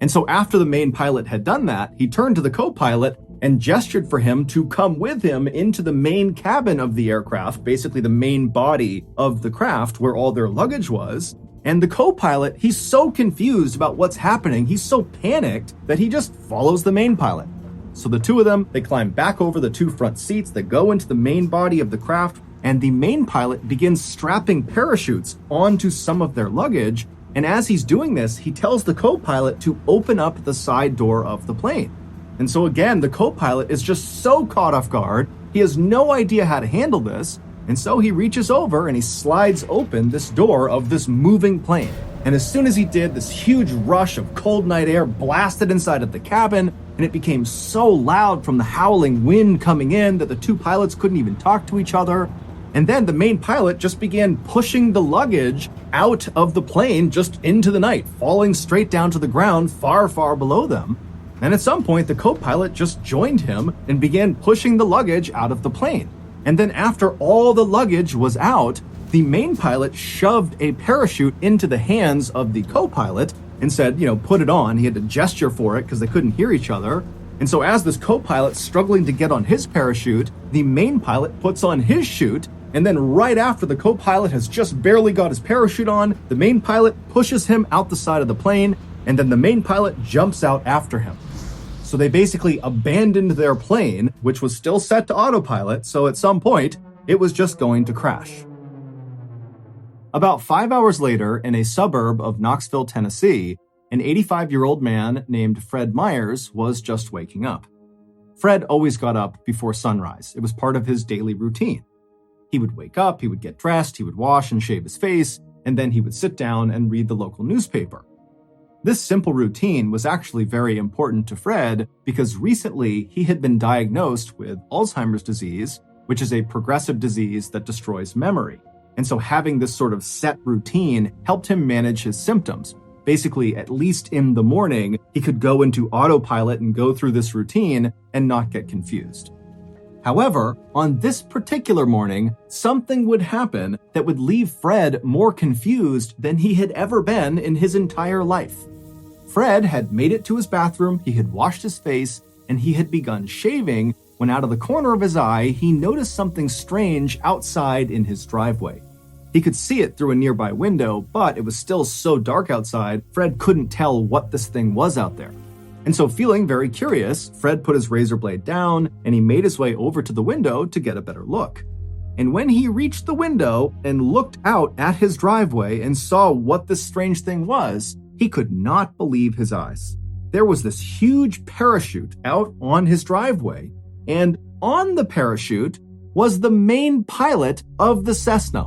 And so after the main pilot had done that, he turned to the co-pilot and gestured for him to come with him into the main cabin of the aircraft, basically the main body of the craft where all their luggage was. And the co-pilot, he's so confused about what's happening, he's so panicked that he just follows the main pilot. So the two of them, they climb back over the two front seats, they go into the main body of the craft, and the main pilot begins strapping parachutes onto some of their luggage. And as he's doing this, he tells the co-pilot to open up the side door of the plane. And so again, the co-pilot is just so caught off guard, he has no idea how to handle this, and so he reaches over and he slides open this door of this moving plane. And as soon as he did, this huge rush of cold night air blasted inside of the cabin, and it became so loud from the howling wind coming in that the two pilots couldn't even talk to each other. And then the main pilot just began pushing the luggage out of the plane just into the night, falling straight down to the ground far, far below them. And at some point, the co-pilot just joined him and began pushing the luggage out of the plane. And then after all the luggage was out, the main pilot shoved a parachute into the hands of the co-pilot and said, put it on. He had to gesture for it because they couldn't hear each other. And so as this co-pilot's struggling to get on his parachute, the main pilot puts on his chute. And then right after the co-pilot has just barely got his parachute on, the main pilot pushes him out the side of the plane, and then the main pilot jumps out after him. So they basically abandoned their plane, which was still set to autopilot, so at some point, it was just going to crash. About 5 hours later, in a suburb of Knoxville, Tennessee, an 85-year-old man named Fred Myers was just waking up. Fred always got up before sunrise. It was part of his daily routine. He would wake up, he would get dressed, he would wash and shave his face, and then he would sit down and read the local newspaper. This simple routine was actually very important to Fred because recently he had been diagnosed with Alzheimer's disease, which is a progressive disease that destroys memory. And so having this sort of set routine helped him manage his symptoms. Basically, at least in the morning, he could go into autopilot and go through this routine and not get confused. However, on this particular morning, something would happen that would leave Fred more confused than he had ever been in his entire life. Fred had made it to his bathroom, he had washed his face, and he had begun shaving when out of the corner of his eye, he noticed something strange outside in his driveway. He could see it through a nearby window, but it was still so dark outside, Fred couldn't tell what this thing was out there. And so feeling very curious, Fred put his razor blade down and he made his way over to the window to get a better look. And when he reached the window and looked out at his driveway and saw what this strange thing was, he could not believe his eyes. There was this huge parachute out on his driveway, and on the parachute was the main pilot of the Cessna.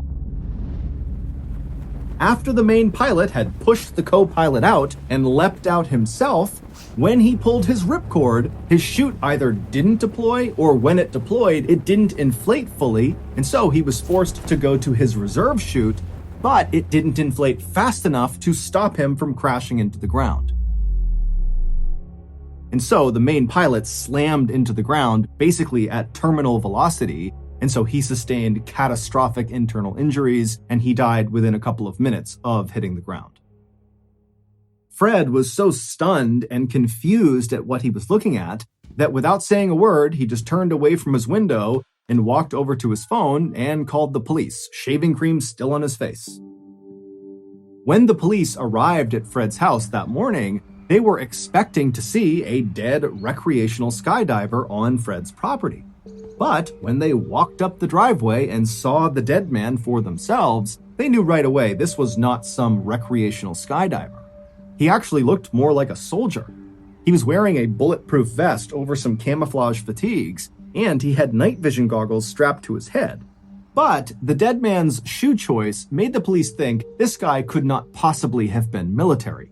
After the main pilot had pushed the co-pilot out and leapt out himself, when he pulled his ripcord, his chute either didn't deploy or when it deployed, it didn't inflate fully, and so he was forced to go to his reserve chute, but it didn't inflate fast enough to stop him from crashing into the ground. And so the main pilot slammed into the ground, basically at terminal velocity, and so he sustained catastrophic internal injuries, and he died within a couple of minutes of hitting the ground. Fred was so stunned and confused at what he was looking at that without saying a word, he just turned away from his window and walked over to his phone and called the police, shaving cream still on his face. When the police arrived at Fred's house that morning, they were expecting to see a dead recreational skydiver on Fred's property. But when they walked up the driveway and saw the dead man for themselves, they knew right away this was not some recreational skydiver. He actually looked more like a soldier. He was wearing a bulletproof vest over some camouflage fatigues, and he had night vision goggles strapped to his head. But the dead man's shoe choice made the police think this guy could not possibly have been military,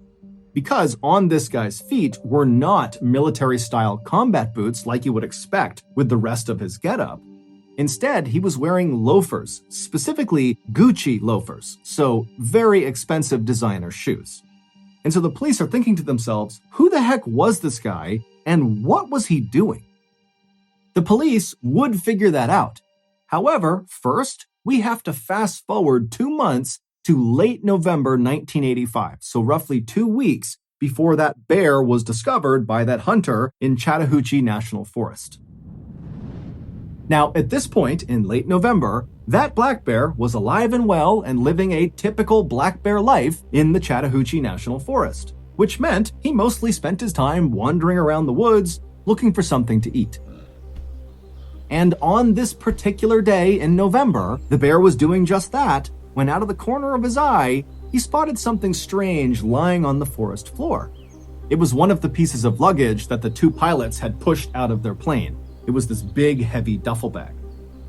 because on this guy's feet were not military-style combat boots like you would expect with the rest of his getup. Instead, he was wearing loafers, specifically Gucci loafers, so very expensive designer shoes. And so the police are thinking to themselves, who the heck was this guy, and what was he doing? The police would figure that out. However, first, we have to fast forward 2 months to late November 1985, so roughly 2 weeks before that bear was discovered by that hunter in Chattahoochee National Forest. Now, at this point in late November, that black bear was alive and well and living a typical black bear life in the Chattahoochee National Forest, which meant he mostly spent his time wandering around the woods looking for something to eat. And on this particular day in November, the bear was doing just that when out of the corner of his eye, he spotted something strange lying on the forest floor. It was one of the pieces of luggage that the 2 pilots had pushed out of their plane. It was this big, heavy duffel bag.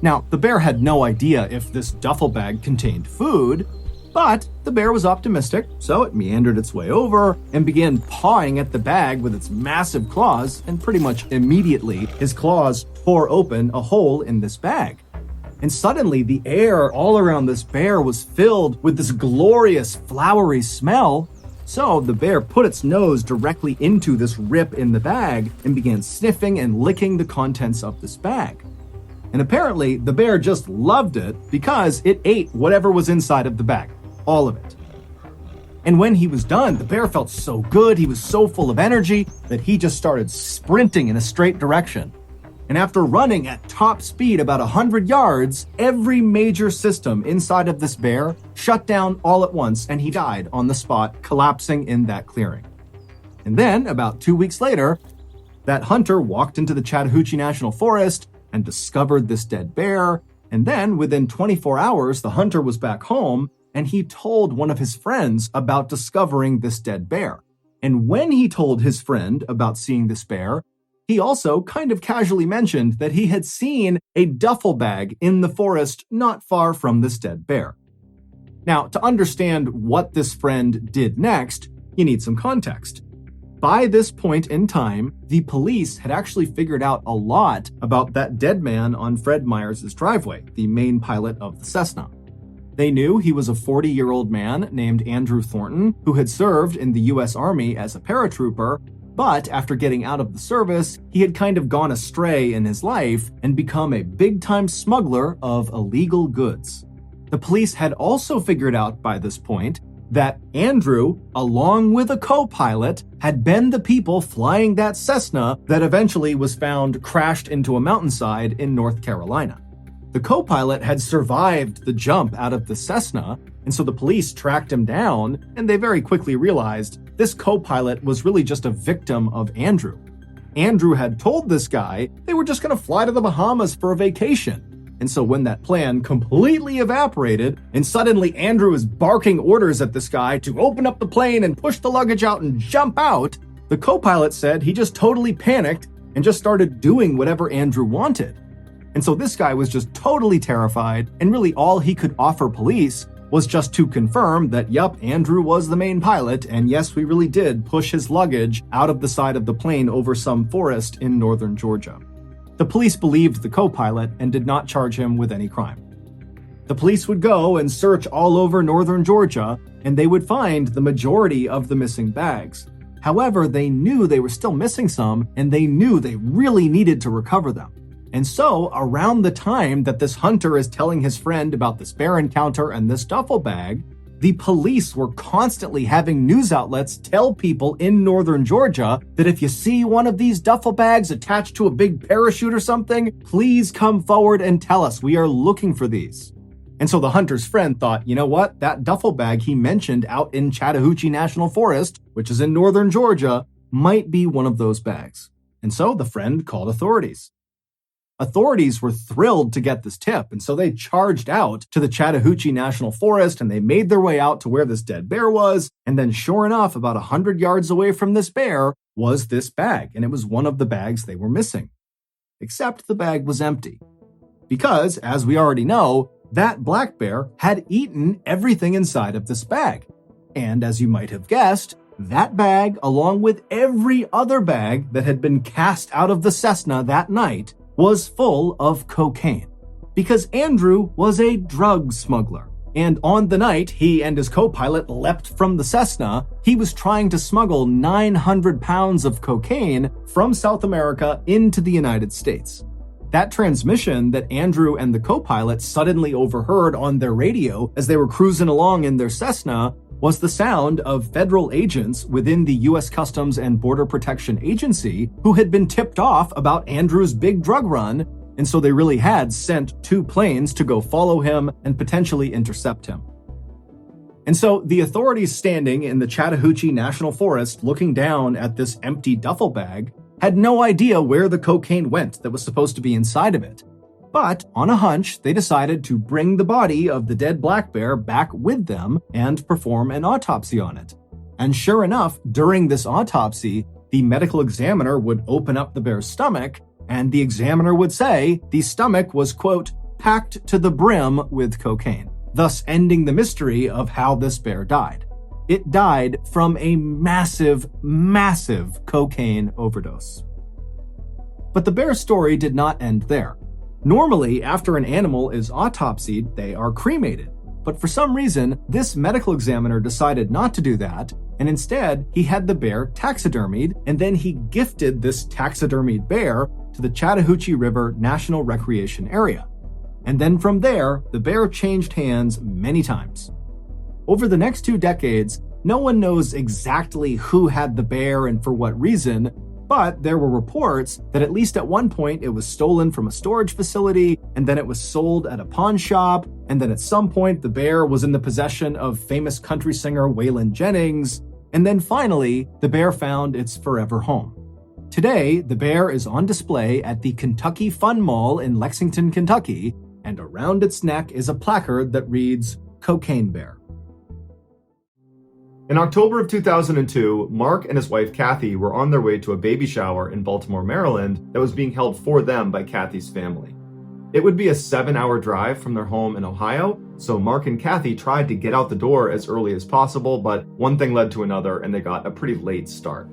Now, the bear had no idea if this duffel bag contained food, but the bear was optimistic, so it meandered its way over and began pawing at the bag with its massive claws, and pretty much immediately, his claws tore open a hole in this bag. And suddenly, the air all around this bear was filled with this glorious, flowery smell. So the bear put its nose directly into this rip in the bag and began sniffing and licking the contents of this bag. And apparently, the bear just loved it because it ate whatever was inside of the bag. All of it. And when he was done, the bear felt so good, he was so full of energy that he just started sprinting in a straight direction. And after running at top speed about 100 yards, every major system inside of this bear shut down all at once and he died on the spot, collapsing in that clearing. And then, about 2 weeks later, that hunter walked into the Chattahoochee National Forest and discovered this dead bear. And then, within 24 hours, the hunter was back home and he told one of his friends about discovering this dead bear. And when he told his friend about seeing this bear, he also kind of casually mentioned that he had seen a duffel bag in the forest not far from this dead bear. Now, to understand what this friend did next, you need some context. By this point in time, the police had actually figured out a lot about that dead man on Fred Myers' driveway, the main pilot of the Cessna. They knew he was a 40-year-old man named Andrew Thornton, who had served in the U.S. Army as a paratrooper, but after getting out of the service, he had kind of gone astray in his life and become a big-time smuggler of illegal goods. The police had also figured out by this point that Andrew, along with a co-pilot, had been the people flying that Cessna that eventually was found crashed into a mountainside in North Carolina. The co-pilot had survived the jump out of the Cessna, and so the police tracked him down, and they very quickly realized this co-pilot was really just a victim of Andrew. Andrew had told this guy they were just going to fly to the Bahamas for a vacation. And so when that plan completely evaporated, and suddenly Andrew is barking orders at this guy to open up the plane and push the luggage out and jump out, the co-pilot said he just totally panicked and just started doing whatever Andrew wanted. And so this guy was just totally terrified, and really all he could offer police was just to confirm that, yup, Andrew was the main pilot, and yes, we really did push his luggage out of the side of the plane over some forest in northern Georgia. The police believed the co-pilot and did not charge him with any crime. The police would go and search all over northern Georgia, and they would find the majority of the missing bags. However, they knew they were still missing some, and they knew they really needed to recover them. And so, around the time that this hunter is telling his friend about this bear encounter and this duffel bag, the police were constantly having news outlets tell people in northern Georgia that if you see one of these duffel bags attached to a big parachute or something, please come forward and tell us. We are looking for these. And so the hunter's friend thought, you know what? That duffel bag he mentioned out in Chattahoochee National Forest, which is in northern Georgia, might be one of those bags. And so the friend called authorities. Authorities were thrilled to get this tip, and so they charged out to the Chattahoochee National Forest, and they made their way out to where this dead bear was, and then sure enough, about 100 yards away from this bear was this bag, and it was one of the bags they were missing. Except the bag was empty. Because, as we already know, that black bear had eaten everything inside of this bag. And as you might have guessed, that bag, along with every other bag that had been cast out of the Cessna that night, was full of cocaine. Because Andrew was a drug smuggler. And on the night he and his co-pilot leapt from the Cessna, he was trying to smuggle 900 pounds of cocaine from South America into the United States. That transmission that Andrew and the co-pilot suddenly overheard on their radio as they were cruising along in their Cessna was the sound of federal agents within the U.S. Customs and Border Protection Agency who had been tipped off about Andrew's big drug run, and so they really had sent 2 planes to go follow him and potentially intercept him. And so the authorities standing in the Chattahoochee National Forest looking down at this empty duffel bag had no idea where the cocaine went that was supposed to be inside of it. But on a hunch, they decided to bring the body of the dead black bear back with them and perform an autopsy on it. And sure enough, during this autopsy, the medical examiner would open up the bear's stomach, and the examiner would say the stomach was, quote, packed to the brim with cocaine, thus ending the mystery of how this bear died. It died from a massive, massive cocaine overdose. But the bear's story did not end there. Normally, after an animal is autopsied, they are cremated. But for some reason, this medical examiner decided not to do that, and instead, he had the bear taxidermied, and then he gifted this taxidermied bear to the Chattahoochee River National Recreation Area. And then from there, the bear changed hands many times. Over the next 2 decades, no one knows exactly who had the bear and for what reason, but there were reports that at least at one point it was stolen from a storage facility, and then it was sold at a pawn shop, and then at some point the bear was in the possession of famous country singer Waylon Jennings, and then finally the bear found its forever home. Today, the bear is on display at the Kentucky Fun Mall in Lexington, Kentucky, and around its neck is a placard that reads, Cocaine Bear. In October of 2002, Mark and his wife Kathy were on their way to a baby shower in Baltimore, Maryland that was being held for them by Kathy's family. It would be a 7-hour drive from their home in Ohio, so Mark and Kathy tried to get out the door as early as possible, but one thing led to another and they got a pretty late start.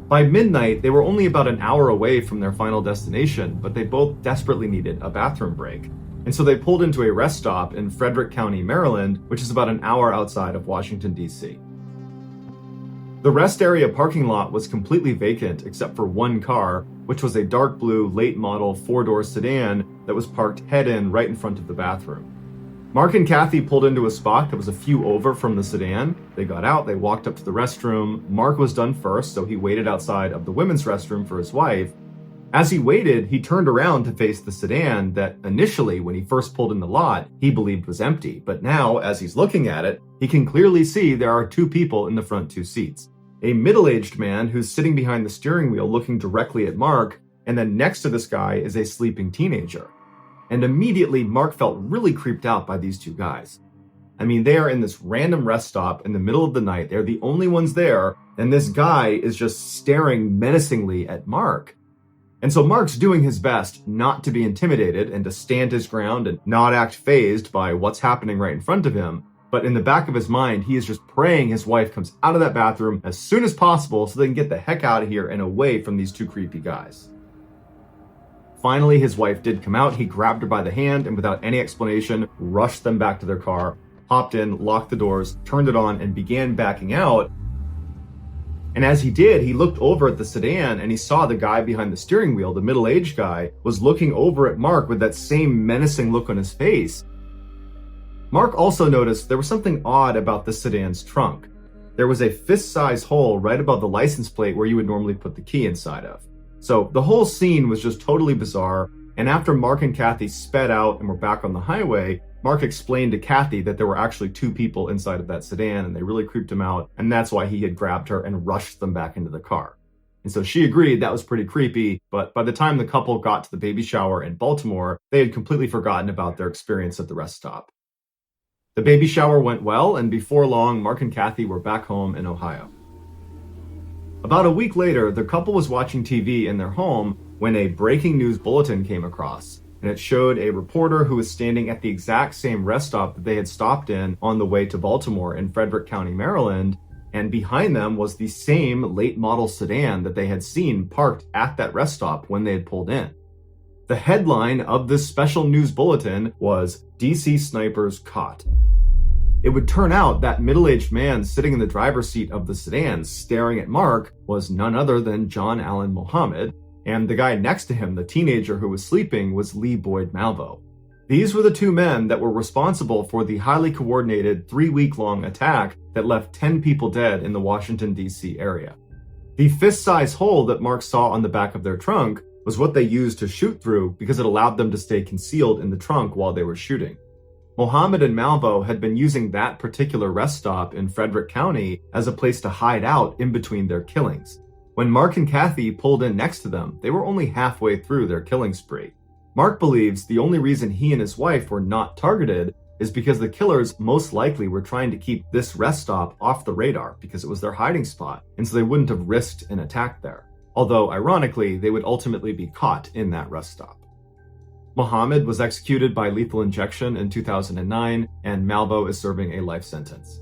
By midnight, they were only about an hour away from their final destination, but they both desperately needed a bathroom break. And so they pulled into a rest stop in Frederick County, Maryland, which is about an hour outside of Washington, D.C. The rest area parking lot was completely vacant except for one car, which was a dark blue late model 4-door sedan that was parked head-in right in front of the bathroom. Mark and Kathy pulled into a spot that was a few over from the sedan. They got out, they walked up to the restroom. Mark was done first, so he waited outside of the women's restroom for his wife. As he waited, he turned around to face the sedan that initially, when he first pulled in the lot, he believed was empty. But now, as he's looking at it, he can clearly see there are 2 people in the front 2 seats. A middle-aged man who's sitting behind the steering wheel looking directly at Mark, and then next to this guy is a sleeping teenager. And immediately, Mark felt really creeped out by these 2 guys. I mean, they are in this random rest stop in the middle of the night. They're the only ones there, and this guy is just staring menacingly at Mark. And so Mark's doing his best not to be intimidated and to stand his ground and not act fazed by what's happening right in front of him. But in the back of his mind, he is just praying his wife comes out of that bathroom as soon as possible so they can get the heck out of here and away from these 2 creepy guys. Finally, his wife did come out. He grabbed her by the hand and without any explanation, rushed them back to their car, hopped in, locked the doors, turned it on, and began backing out. And as he did, he looked over at the sedan and he saw the guy behind the steering wheel, the middle-aged guy, was looking over at Mark with that same menacing look on his face. Mark also noticed there was something odd about the sedan's trunk. There was a fist-size hole right above the license plate where you would normally put the key inside of. So the whole scene was just totally bizarre, and after Mark and Kathy sped out and were back on the highway, Mark explained to Kathy that there were actually two people inside of that sedan and they really creeped him out, and that's why he had grabbed her and rushed them back into the car. And so she agreed that was pretty creepy, but by the time the couple got to the baby shower in Baltimore, they had completely forgotten about their experience at the rest stop. The baby shower went well, and before long, Mark and Kathy were back home in Ohio. About a week later, the couple was watching TV in their home when a breaking news bulletin came across, and it showed a reporter who was standing at the exact same rest stop that they had stopped in on the way to Baltimore in Frederick County, Maryland, and behind them was the same late model sedan that they had seen parked at that rest stop when they had pulled in. The headline of this special news bulletin was DC Snipers Caught. It would turn out that middle-aged man sitting in the driver's seat of the sedan staring at Mark was none other than John Allen Muhammad, and the guy next to him, the teenager who was sleeping, was Lee Boyd Malvo. These were the two men that were responsible for the highly coordinated 3-week-long attack that left 10 people dead in the Washington, D.C. area. The fist-sized hole that Mark saw on the back of their trunk was what they used to shoot through because it allowed them to stay concealed in the trunk while they were shooting. Muhammad and Malvo had been using that particular rest stop in Frederick County as a place to hide out in between their killings. When Mark and Kathy pulled in next to them, they were only halfway through their killing spree. Mark believes the only reason he and his wife were not targeted is because the killers most likely were trying to keep this rest stop off the radar because it was their hiding spot, and so they wouldn't have risked an attack there. Although, ironically, they would ultimately be caught in that rest stop. Muhammad was executed by lethal injection in 2009, and Malvo is serving a life sentence.